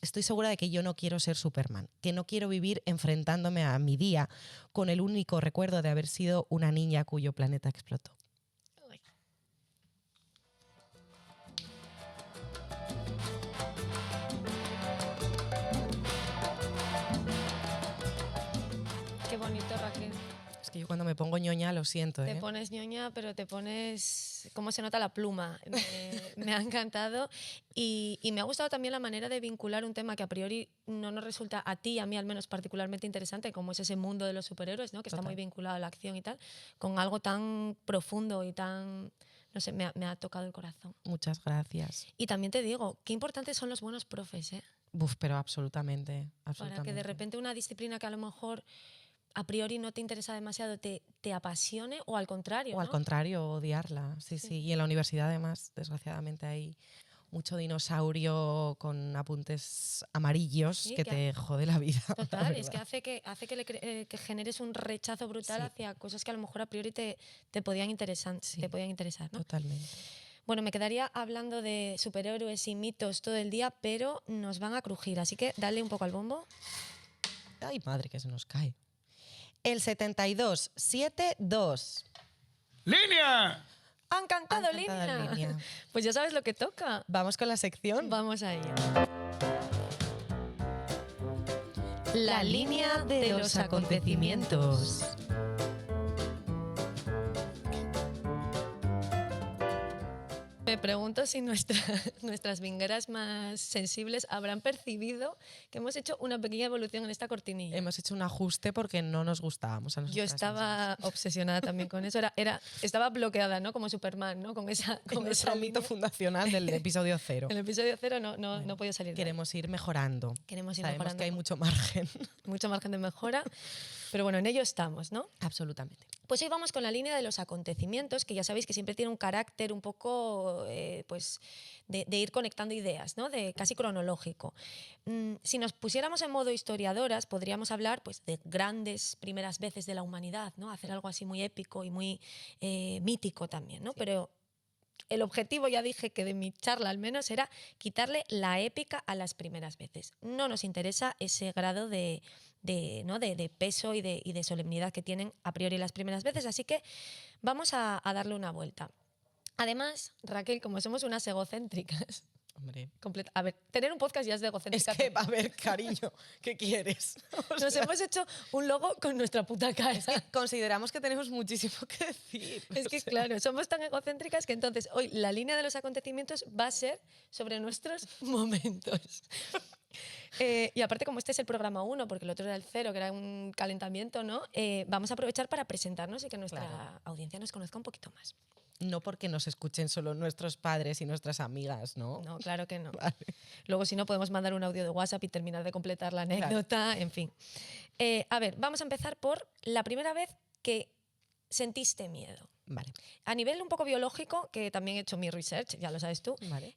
estoy segura de que yo no quiero ser Superman, que no quiero vivir enfrentándome a mi día con el único recuerdo de haber sido una niña cuyo planeta explotó. Qué bonito, Raquel. Es que yo cuando me pongo ñoña lo siento, Te pones ñoña, pero te pones... ¿Cómo se nota la pluma? Me ha encantado y me ha gustado también la manera de vincular un tema que a priori no nos resulta a ti, a mí al menos particularmente interesante, como es ese mundo de los superhéroes, ¿no? Que está muy vinculado a la acción y tal, con algo tan profundo y tan... No sé, me ha tocado el corazón. Muchas gracias. Y también te digo, qué importantes son los buenos profes, ¿eh? Uf, pero absolutamente. Para que de repente una disciplina que a lo mejor a priori no te interesa demasiado te apasione o al contrario, O al ¿no? contrario, odiarla. Sí, sí. Y en la universidad además, desgraciadamente, hay mucho dinosaurio con apuntes amarillos Sí, que te jode la vida. Total, es que hace que generes un rechazo brutal hacia cosas que a lo mejor a priori te podían interesar, ¿no? Totalmente. Bueno, me quedaría hablando de superhéroes y mitos todo el día, pero nos van a crujir, así que dale un poco al bombo. Ay, madre, que se nos cae. El 7272. ¡Línea! ¡Han cantado Línea! línea! Pues ya sabes lo que toca. Vamos con la sección. Vamos a ello. La línea de los acontecimientos. Me pregunto si nuestras vingueras más sensibles habrán percibido que hemos hecho una pequeña evolución en esta cortinilla. Hemos hecho un ajuste porque no nos gustábamos a nosotras. Yo estaba obsesionada también con eso. Estaba bloqueada, ¿no? Como Superman, ¿no? Con esa mito fundacional del episodio 0. En el episodio 0 no podía salir. Queremos ir mejorando. Queremos ir Sabemos mejorando. que hay mucho margen. Mucho margen de mejora. Pero bueno, en ello estamos, ¿no? Absolutamente. Pues hoy vamos con la línea de los acontecimientos, que ya sabéis que siempre tiene un carácter un poco pues de ir conectando ideas, ¿no? De casi cronológico. Si nos pusiéramos en modo historiadoras, podríamos hablar pues, de grandes primeras veces de la humanidad, ¿no? Hacer algo así muy épico y muy mítico también, ¿no? Sí. Pero el objetivo, ya dije que de mi charla al menos, era quitarle la épica a las primeras veces. No nos interesa ese grado de peso y de solemnidad que tienen a priori las primeras veces, así que vamos a darle una vuelta. Además, Raquel, como somos unas egocéntricas... Hombre. A ver, tener un podcast ya es de egocéntrica. Es que, a ver, cariño, ¿qué quieres? Nos hemos hecho un logo con nuestra puta cara. Es que consideramos que tenemos muchísimo que decir. Es que, claro, somos tan egocéntricas que entonces hoy la línea de los acontecimientos va a ser sobre nuestros momentos. Y aparte, como este es el programa 1, porque el otro era el 0, que era un calentamiento, ¿no? Vamos a aprovechar para presentarnos y que nuestra audiencia nos conozca un poquito más. No porque nos escuchen solo nuestros padres y nuestras amigas, ¿no? No, claro que no. Vale. Luego, si no, podemos mandar un audio de WhatsApp y terminar de completar la anécdota, claro. En fin. A ver, vamos a empezar por la primera vez que sentiste miedo. Vale. A nivel un poco biológico, que también he hecho mi research, ya lo sabes tú, vale.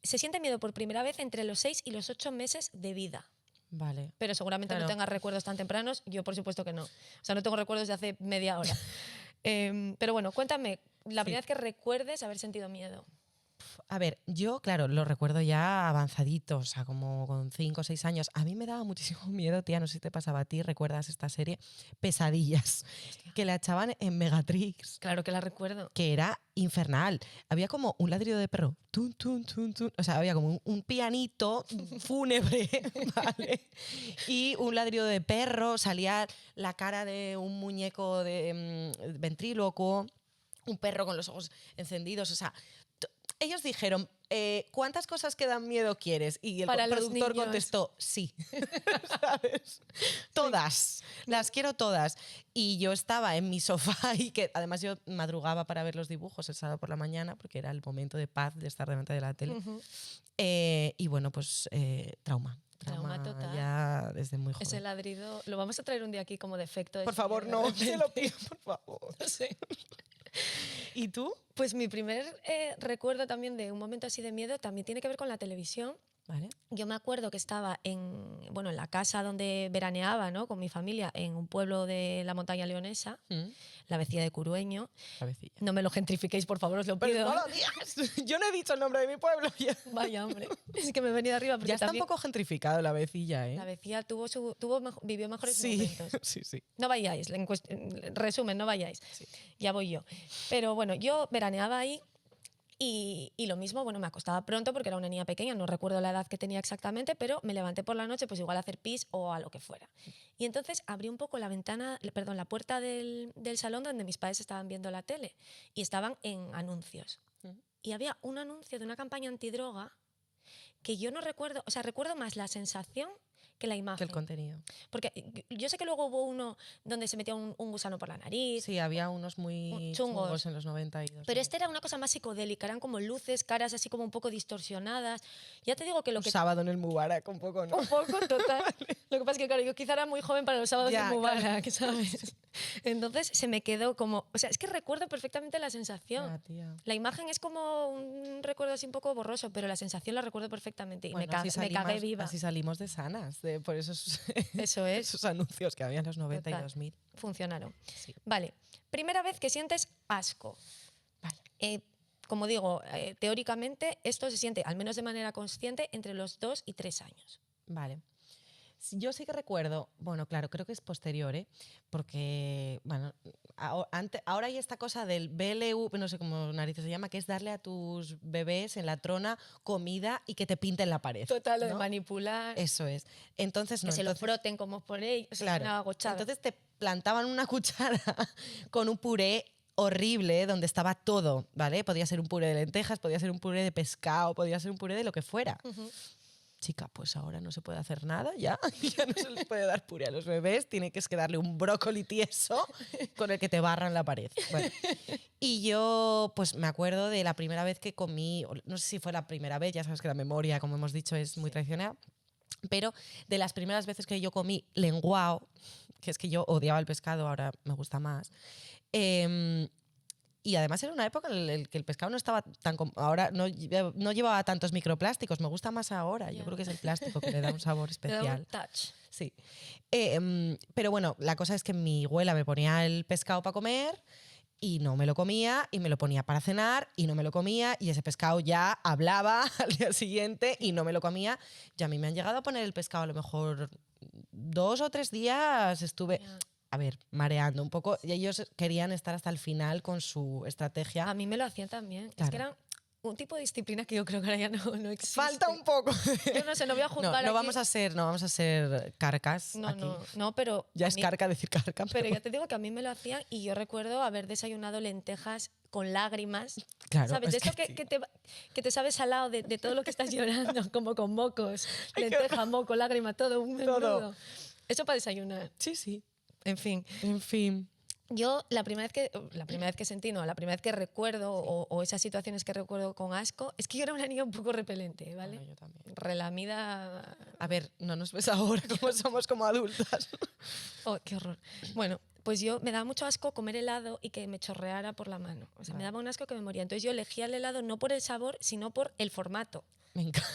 Se siente miedo por primera vez entre los 6 y los 8 meses de vida. Vale. Pero seguramente no tengas recuerdos tan tempranos. Yo, por supuesto que no. O sea, no tengo recuerdos de hace media hora. Pero bueno, cuéntame, la primera vez que recuerdes haber sentido miedo. A ver, yo, claro, lo recuerdo ya avanzadito, o sea, como con 5 o 6 años. A mí me daba muchísimo miedo, tía, no sé si te pasaba a ti, ¿recuerdas esta serie? Pesadillas, que la echaban en Megatrix, Claro que la recuerdo. que era infernal. Había como un ladrido de perro, tun, tun, tun, tun. O sea, había como un pianito fúnebre, ¿vale? Y un ladrido de perro, salía la cara de un muñeco de ventrílocuo, un perro con los ojos encendidos, o sea, ellos dijeron, ¿cuántas cosas que dan miedo quieres? Y el Para los productor niños. contestó, sí. ¿Sabes? Todas, las quiero todas. Y yo estaba en mi sofá y que además yo madrugaba para ver los dibujos el sábado por la mañana porque era el momento de paz de estar delante de la tele. Ujú. Y bueno, pues trauma. Trauma total. Ya desde muy joven. Ese ladrido, lo vamos a traer un día aquí como defecto. de Por favor, sonido, no, de te lo repente. pido, por favor. Sí. ¿Y tú? Pues mi primer recuerdo también de un momento así de miedo también tiene que ver con la televisión. Vale. Yo me acuerdo que estaba bueno, en la casa donde veraneaba, ¿no? Con mi familia en un pueblo de la montaña leonesa, la Vecía de Curueño. Cabecilla. No me lo gentrifiquéis, por favor, os lo Pero pido. no lo digas. Yo no he dicho el nombre de mi pueblo. Ya, Vaya, hombre. Es que me he venido arriba porque ya está un también poco gentrificado la vecilla, ¿eh? la Vecía vivió mejores Sí, momentos. sí. No vayáis, en resumen, no vayáis. Ya voy yo. Pero bueno, yo veraneaba ahí y lo mismo, bueno, me acostaba pronto porque era una niña pequeña, no recuerdo la edad que tenía exactamente, pero me levanté por la noche, pues igual a hacer pis o a lo que fuera. Y entonces abrí un poco la puerta del salón donde mis padres estaban viendo la tele y estaban en anuncios. Y había un anuncio de una campaña antidroga que yo no recuerdo, o sea, recuerdo más la sensación que la Que imagen. el contenido. Porque yo sé que luego hubo uno donde se metía un gusano por la nariz, Sí, había unos muy Chungos. chungos en los 92. pero este era una cosa más psicodélica, eran como luces, caras así como un poco distorsionadas. Ya te digo que lo Un que... sábado en el Mubarak, un poco, ¿no? Un poco, total. Lo que pasa es que, claro, yo quizá era muy joven para los sábados Ya, de Mubarak, ¿sabes? Entonces se me quedó como... O sea, es que recuerdo perfectamente la sensación. Ya, tía. La imagen es como un recuerdo así un poco borroso, pero la sensación la recuerdo perfectamente y Bueno, me cagué viva. Así salimos de sanas, por esos, Eso es. esos anuncios que había en los 90 y Total. 2000. Funcionaron. Sí. Vale, primera vez que sientes asco. Vale. Como digo, teóricamente esto se siente, al menos de manera consciente, entre los 2 y 3 años. Vale. Yo sí que recuerdo, bueno, claro, creo que es posterior, ¿eh? Porque, bueno, ahora hay esta cosa del BLU, no sé cómo narices se llama, que es darle a tus bebés en la trona comida y que te pinten la pared. Total, lo de ¿no? manipular, Eso es. Entonces, que no, se lo entonces- froten como por ellos, Claro. una gochada. Entonces te plantaban una cuchara con un puré horrible donde estaba todo, ¿vale? Podía ser un puré de lentejas, podía ser un puré de pescado, podía ser un puré de lo que fuera. Ujú. Chica, pues ahora no se puede hacer nada, ya, ya no se les puede dar puré a los bebés, tiene que darle un brócoli tieso con el que te barran la pared. Bueno, y yo pues me acuerdo de la primera vez que comí, no sé si fue la primera vez, ya sabes que la memoria, como hemos dicho, es muy traicionera, pero de las primeras veces que yo comí lenguao, que es que yo odiaba el pescado, ahora me gusta más, y además era una época en la que el pescado no estaba tan... Ahora no llevaba tantos microplásticos, me gusta más ahora. Ya. Yo creo que es el plástico que le da un sabor Le da un especial. touch. Sí. Pero bueno, la cosa es que mi abuela me ponía el pescado para comer y no me lo comía, y me lo ponía para cenar y no me lo comía, y ese pescado ya hablaba al día siguiente y no me lo comía. Y a mí me han llegado a poner el pescado a lo mejor 2 o 3 días estuve... Ya. A ver, mareando un poco. Y ellos querían estar hasta el final con su estrategia. A mí me lo hacían también. Es Claro. que era un tipo de disciplina que yo creo que ahora ya no existe. Falta un poco. Yo no sé, no voy a No, juzgar no aquí. vamos a ser carcas No, aquí. no, pero... Ya a es mí- carca decir carca. Pero ya te digo que a mí me lo hacían y yo recuerdo haber desayunado lentejas con lágrimas. Claro, ¿Sabes? De es esto que que te sabes salado de todo lo que estás llorando, como con mocos. Lenteja, moco, lágrima, todo un Todo. engrudo. Eso para desayunar. Sí, sí. En fin. En fin. Yo la primera vez que sentí, no, la primera vez que recuerdo o esas situaciones que recuerdo con asco, es que yo era una niña un poco repelente, ¿vale? Bueno, yo también. Relamida. A ver, no nos ves ahora como somos como adultas. Oh, qué horror. Bueno, pues yo me daba mucho asco comer helado y que me chorreara por la mano. O sea, me daba un asco que me moría. Entonces yo elegía el helado no por el sabor, sino por el formato. Me encanta.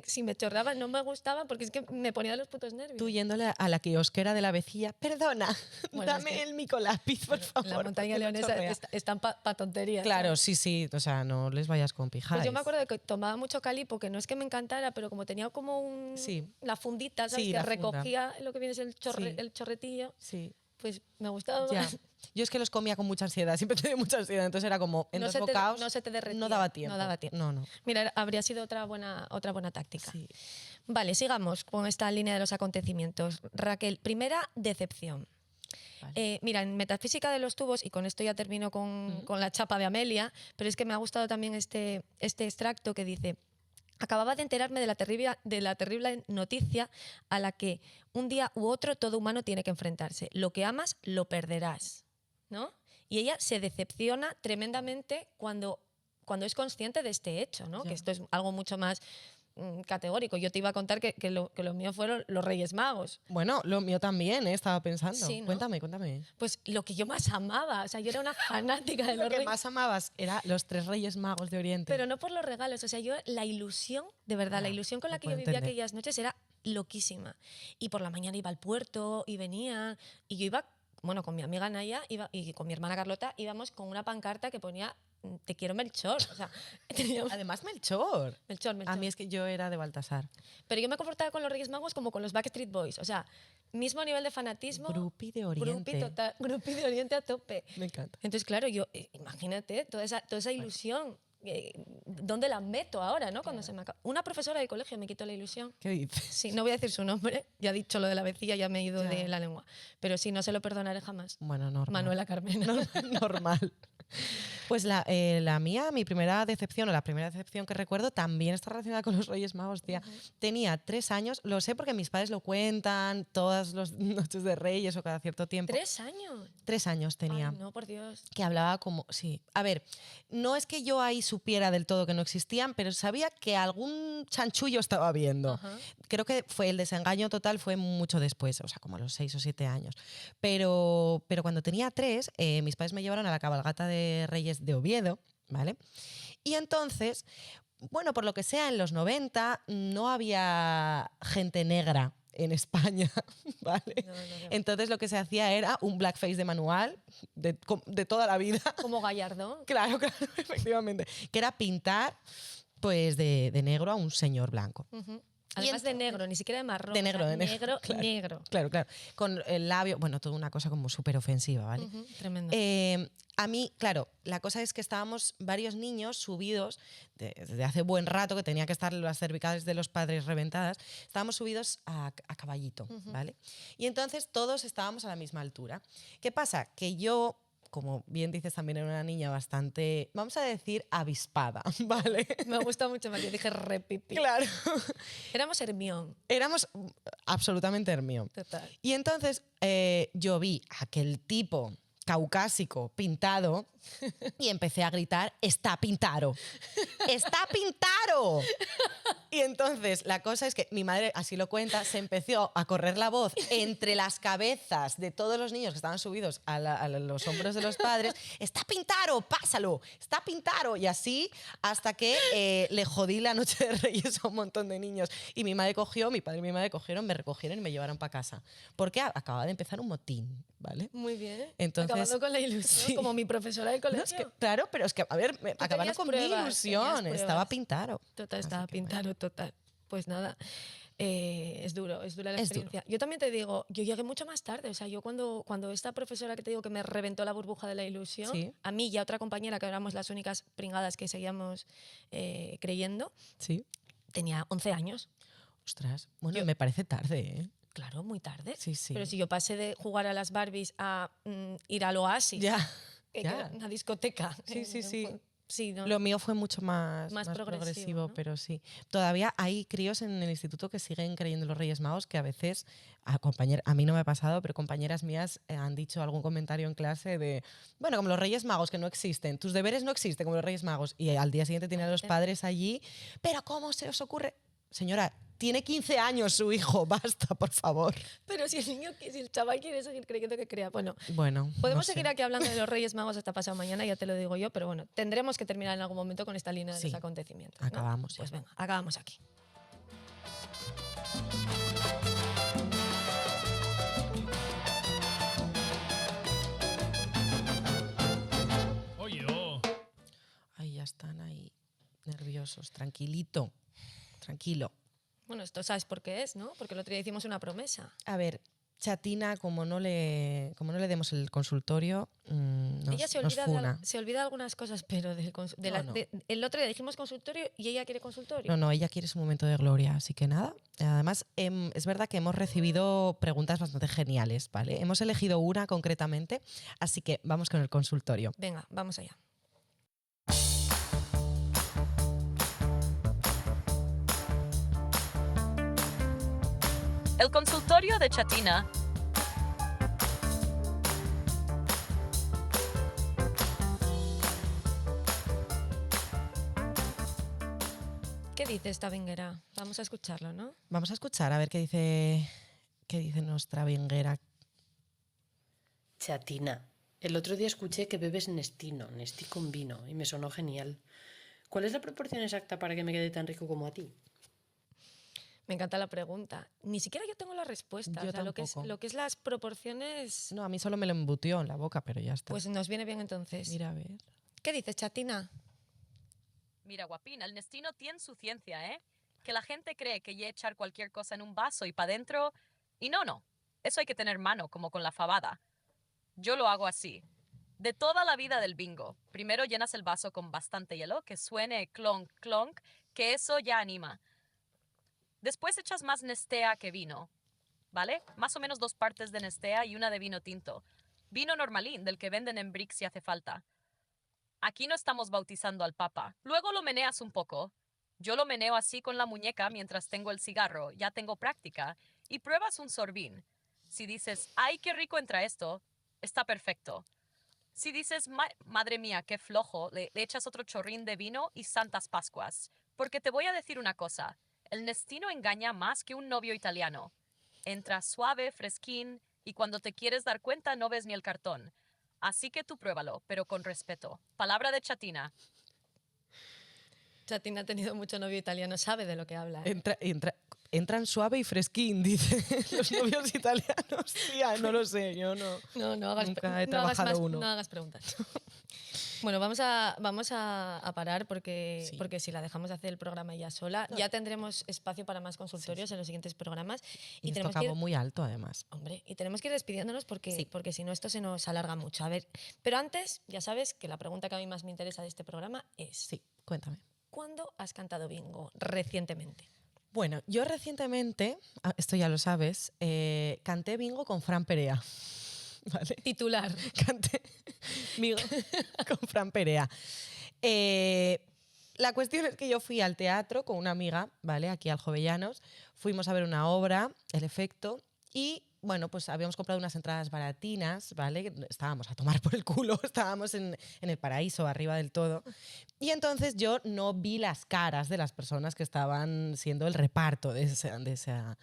Si me chorraba no me gustaba porque es que me ponía de los putos nervios. Tú yéndole a la kiosquera de la vecilla, perdona, Bueno, dame es que el micolápiz, por favor. En la montaña porque me leonesa chorrea. están pa tonterías. Claro, ¿sabes? sí, o sea, no les vayas con pijadas. Pues yo me acuerdo de que tomaba mucho calipo, que no es que me encantara, pero como tenía como Sí. la fundita, ¿sabes? Sí, que la funda. recogía lo que viene es el, Sí. el chorretillo, Sí, pues me gustaba ya. más. Yo es que los comía con mucha ansiedad, siempre tenía mucha ansiedad, entonces era como en No dos se te- bocados. no se te derretía, No daba tiempo. no daba tiempo. No. Mira, habría sido otra buena táctica. Sí. Vale, sigamos con esta línea de los acontecimientos. Raquel, primera decepción. Vale. Mira, en Metafísica de los tubos, y con esto ya termino con la chapa de Amelia, pero es que me ha gustado también este extracto que dice: acababa de enterarme de la terrible noticia a la que un día u otro todo humano tiene que enfrentarse. Lo que amas, lo perderás, ¿no? Y ella se decepciona tremendamente cuando es consciente de este hecho, ¿no? Ya. Que esto es algo mucho más categórico. Yo te iba a contar que lo mío fueron los Reyes Magos. Bueno, lo mío también, estaba pensando. Sí, ¿no? Cuéntame. Pues lo que yo más amaba, o sea, yo era una fanática de Lo los que Reyes. más amabas era los 3 Reyes Magos de Oriente. Pero no por los regalos, o sea, yo la ilusión, de verdad, Ya, la ilusión con la lo que yo puedo vivía entender. aquellas noches era loquísima. Y por la mañana iba al puerto y venía, y yo iba, bueno, con mi amiga Naya y con mi hermana Carlota íbamos con una pancarta que ponía "Te quiero Melchor", o sea, teníamos Además, Melchor. Melchor. A mí es que yo era de Baltasar. Pero yo me comportaba con los Reyes Magos como con los Backstreet Boys, o sea, mismo nivel de fanatismo. Grupi de Oriente. Grupi de Oriente a tope. Me encanta. Entonces, claro, yo, imagínate, toda esa ilusión, ¿dónde la meto ahora, no? Cuando se me acaba. Una profesora del colegio me quitó la ilusión. ¿Qué dices? Sí, no voy a decir su nombre, ya he dicho lo de la vecilla, ya me he ido Ya. de la lengua. Pero sí, no se lo perdonaré jamás. Bueno, normal. Manuela Carmena. Normal. Pues la mía, mi primera decepción, o la primera decepción que recuerdo, también está relacionada con los Reyes Magos, tía. Tenía 3 años, lo sé porque mis padres lo cuentan todas las noches de Reyes o cada cierto tiempo. 3 años. 3 años tenía. Ay, no, por Dios. Que hablaba como, sí. A ver, no es que yo ahí supiera del todo que no existían, pero sabía que algún chanchullo estaba viendo. Ajá. Creo que fue el desengaño total fue mucho después, o sea, como a los 6 o 7 años. Pero cuando tenía 3, mis padres me llevaron a la cabalgata de Reyes de Oviedo, ¿vale? Y entonces, bueno, por lo que sea, en los 90 no había gente negra en España, ¿vale? No. Entonces lo que se hacía era un blackface de manual de toda la vida. Como Gallardo. Claro, efectivamente. Que era pintar pues de negro a un señor blanco. Ujú. Además de negro, ni siquiera de marrón. De negro, o sea, de negro. Negro. Claro. Con el labio, bueno, toda una cosa como súper ofensiva, ¿vale? Ujú, tremendo. A mí, claro, la cosa es que estábamos varios niños subidos, desde hace buen rato, que tenía que estar las cervicales de los padres reventadas, estábamos subidos a caballito, ¿vale? Y entonces todos estábamos a la misma altura. ¿Qué pasa? Que yo, como bien dices, también era una niña bastante, vamos a decir, avispada, ¿vale? Me gusta mucho más. Yo dije repipi. Claro. Éramos Hermión. Éramos absolutamente Hermione. Total. Y entonces yo vi a aquel tipo caucásico pintado y empecé a gritar: ¡está pintaro! ¡Está pintaro! Y entonces la cosa es que mi madre, así lo cuenta, se empezó a correr la voz entre las cabezas de todos los niños que estaban subidos a los hombros de los padres: ¡está pintaro! ¡Pásalo! ¡Está pintaro! Y así hasta que le jodí la noche de Reyes a un montón de niños. Y mi padre y mi madre cogieron, me recogieron y me llevaron para casa. Porque acababa de empezar un motín, ¿vale? Muy bien. Entonces, Acabando con la ilusión, sí. como mi profesora del No, colegio. es que, claro, pero es que, a ver, acabaron tenías con mi pruebas, ilusión. tenías pruebas. Estaba pintaro. Total, Así estaba que bueno. pintado, total. Pues nada, es dura la Es experiencia. Yo también te digo, yo llegué mucho más tarde. O sea, yo cuando esta profesora que te digo que me reventó la burbuja de la ilusión, Sí. a mí y a otra compañera, que éramos las únicas pringadas que seguíamos creyendo, Sí. tenía 11 años. Ostras. Bueno, me parece tarde, ¿eh? Claro, muy tarde. Sí, sí. Pero si yo pasé de jugar a las Barbies a ir al Oasis, Ya. que ya. era una discoteca. Sí, sí, sí. Sí, ¿no? Lo mío fue mucho más progresivo, progresivo, ¿no? pero sí. Todavía hay críos en el instituto que siguen creyendo en los Reyes Magos, que a veces, a mí no me ha pasado, pero compañeras mías han dicho algún comentario en clase de, bueno, como los Reyes Magos que no existen, tus deberes no existen como los Reyes Magos, y al día siguiente tienen a los padres allí, pero ¿cómo se os ocurre? Señora, tiene 15 años su hijo, basta, por favor. Pero si el chaval quiere seguir creyendo que crea. Bueno, Bueno, podemos no sé. seguir aquí hablando de los Reyes Magos hasta pasado mañana, ya te lo digo yo, pero bueno, tendremos que terminar en algún momento con esta línea de Sí. los acontecimientos. ¿no? Acabamos, Pues ya. venga, acabamos aquí. nerviosos. Tranquilito. Tranquilo. Bueno, esto sabes por qué es, ¿no? Porque el otro día hicimos una promesa. A ver, Chatina, como no le demos el consultorio, Ella se nos olvida, funa. se olvida algunas cosas, pero No. el otro día dijimos consultorio y ella quiere consultorio. No, ella quiere su momento de gloria, así que nada. Además, es verdad que hemos recibido preguntas bastante geniales, ¿vale? Hemos elegido una concretamente, así que vamos con el consultorio. Venga, vamos allá. El consultorio de Chatina. ¿Qué dice esta vinguera? Vamos a escucharlo, ¿no? Vamos a escuchar a ver qué dice nuestra vinguera. Chatina, el otro día escuché que bebes Nestí con vino, y me sonó genial. ¿Cuál es la proporción exacta para que me quede tan rico como a ti? Me encanta la pregunta. Ni siquiera yo tengo la respuesta. Yo O sea, lo que es las proporciones, No, a mí solo me lo embutió en la boca, pero ya está. pues nos viene bien entonces. Mira, a ver. ¿Qué dices, Chatina? Mira, guapín, el Nestino tiene su ciencia, ¿eh? Que la gente cree que ya echar cualquier cosa en un vaso y para adentro. Y no. Eso hay que tener mano, como con la fabada. Yo lo hago así. De toda la vida del bingo. Primero llenas el vaso con bastante hielo, que suene clonk, clonk, que eso ya anima. Después echas más Nestea que vino, ¿vale? Más o menos 2 partes de Nestea y una de vino tinto. Vino normalín, del que venden en Brick si hace falta. Aquí no estamos bautizando al Papa. Luego lo meneas un poco. Yo lo meneo así con la muñeca mientras tengo el cigarro. Ya tengo práctica. Y pruebas un sorbín. Si dices, ¡ay, qué rico entra esto!, está perfecto. Si dices, madre mía, qué flojo, le echas otro chorrín de vino y Santas Pascuas. Porque te voy a decir una cosa. El Nestino engaña más que un novio italiano. Entra suave, fresquín, y cuando te quieres dar cuenta no ves ni el cartón. Así que tú pruébalo, pero con respeto. Palabra de Chatina. Chatina ha tenido mucho novio italiano, sabe de lo que habla. ¿eh? Entran suave y fresquín, dice los novios italianos. Tía, no lo sé, yo no. No hagas, Nunca he no hagas trabajado uno. no hagas preguntas. Bueno, vamos a parar porque, Sí. porque si la dejamos hacer el programa ya sola, ya tendremos espacio para más consultorios en los siguientes programas. Y esto tenemos que acabó ir, muy alto, además. hombre, y tenemos que ir despidiéndonos porque, Sí. porque si no esto se nos alarga mucho. A ver, pero antes, ya sabes que la pregunta que a mí más me interesa de este programa es Sí, cuéntame. ¿cuándo has cantado bingo recientemente? Bueno, yo recientemente, esto ya lo sabes, canté bingo con Fran Perea. ¿Vale? Titular. Canté bingo con Fran Perea. La cuestión es que yo fui al teatro con una amiga, ¿vale? Aquí al Jovellanos. Fuimos a ver una obra, El Efecto, y bueno, pues habíamos comprado unas entradas baratinas, ¿vale? Estábamos a tomar por el culo, estábamos en el paraíso, arriba del todo. Y entonces yo no vi las caras de las personas que estaban siendo el reparto de esa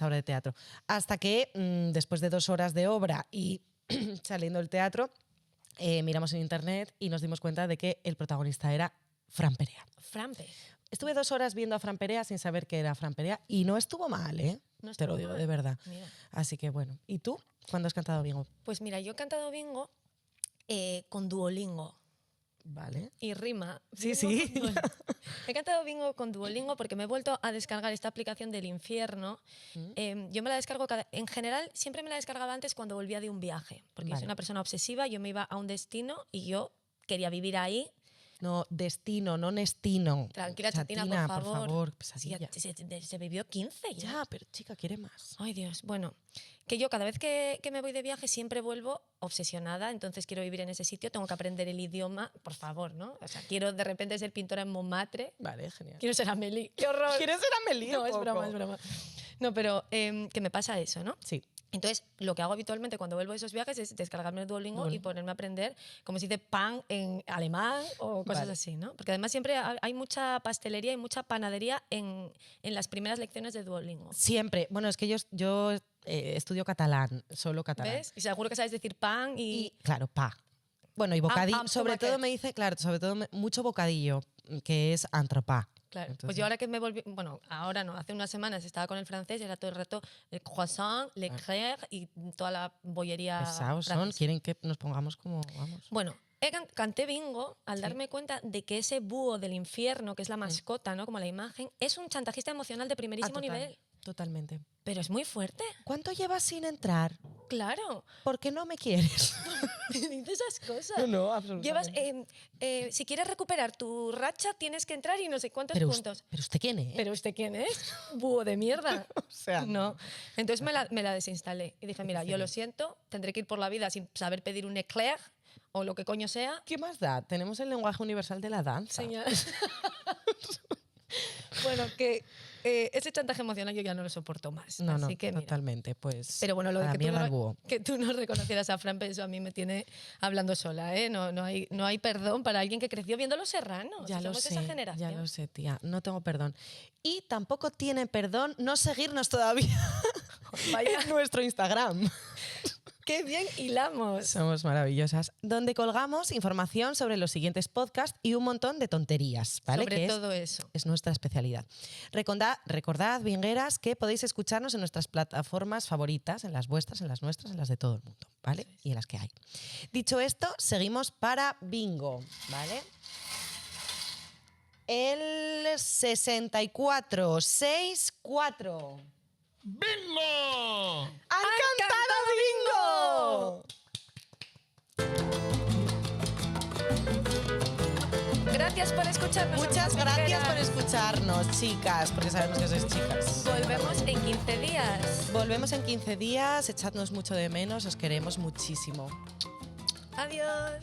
obra de teatro. Hasta que, después de 2 horas de obra y saliendo del teatro, miramos en internet y nos dimos cuenta de que el protagonista era Fran Perea. Frampe. Estuve 2 horas viendo a Fran Perea sin saber que era Fran Perea y no estuvo mal, ¿eh? No Te lo estuvo digo mal. de verdad. Mira. Así que bueno. ¿Y tú? ¿Cuándo has cantado bingo? Pues mira, yo he cantado bingo con Duolingo. Vale. Y rima. Sí, Bingo sí. con Duolingo. He cantado bingo con Duolingo porque me he vuelto a descargar esta aplicación del infierno. Yo me la descargo en general, siempre me la descargaba antes cuando volvía de un viaje, porque Vale. soy una persona obsesiva, yo me iba a un destino y yo quería vivir ahí. No, destino, no nestino. Tranquila, Chatina, por favor. Sí, Pesadilla. se vivió 15 ya. Ya, pero chica, quiere más. Ay, Dios. Bueno, que yo cada vez que me voy de viaje siempre vuelvo obsesionada, entonces quiero vivir en ese sitio, tengo que aprender el idioma, por favor, ¿no? O sea, quiero de repente ser pintora en Montmartre, Vale, genial. quiero ser Amélie. ¡Qué horror! ¿Quieres ser Amelie? No, un es poco? broma, es broma. No, pero que me pasa eso, ¿no? Sí. Entonces, lo que hago habitualmente cuando vuelvo de esos viajes es descargarme el Duolingo y ponerme a aprender cómo se dice pan en alemán o cosas Vale. así, ¿no? Porque además siempre hay mucha pastelería y mucha panadería en las primeras lecciones de Duolingo. Siempre. Bueno, es que yo estudio catalán, solo catalán. ¿Ves? Y seguro que sabes decir pan Y claro, pa. Bueno, y bocadillo. am, Sobre todo tomaquet. me dice, claro, sobre todo mucho bocadillo, que es antropá. Claro. Pues Entonces- yo ahora que me volví, bueno, ahora no, hace unas semanas estaba con el francés y era todo el rato el croissant, l'éclair y toda la bollería Pesados son, francesa. quieren que nos pongamos como, vamos. Bueno, canté bingo al darme cuenta de que ese búho del infierno, que es la mascota, ¿no? Como la imagen, es un chantajista emocional de primerísimo nivel. Totalmente. Pero es muy fuerte. ¿Cuánto llevas sin entrar? Claro. ¿Por qué no me quieres? Dice esas cosas. No, absolutamente. Llevas, si quieres recuperar tu racha, tienes que entrar y no sé cuántos Pero, puntos. ¿pero usted quién es? ¿Pero usted quién es? Búho de mierda. O sea, no. Entonces me la desinstalé y dije, mira, yo lo siento, tendré que ir por la vida sin saber pedir un éclair o lo que coño sea. ¿Qué más da? Tenemos el lenguaje universal de la danza. Bueno, que ese chantaje emocional yo ya no lo soporto más. No, así que, mira. totalmente. Pues Pero bueno, lo de a la que mierda al búho. tú no reconocieras a Fran, eso a mí me tiene hablando sola, ¿eh? No hay perdón para alguien que creció viendo Los Serranos. Ya lo Somos sé, esa generación. ya lo sé, tía. No tengo perdón. Y tampoco tiene perdón no seguirnos todavía Vaya. en nuestro Instagram. ¡Qué bien hilamos! Somos maravillosas. Donde colgamos información sobre los siguientes podcasts y un montón de tonterías, ¿vale? Sobre que todo eso. Es nuestra especialidad. Recordad, bingueras, que podéis escucharnos en nuestras plataformas favoritas, en las vuestras, en las nuestras, en las de todo el mundo, ¿vale? Y en las que hay. Dicho esto, seguimos para bingo, ¿vale? El 6464. ¡Bingo! ¡Han cantado bingo! Gracias por escucharnos. Muchas gracias por escucharnos, chicas, porque sabemos que sois chicas. Volvemos en 15 días. Volvemos en 15 días, echadnos mucho de menos, os queremos muchísimo. Adiós.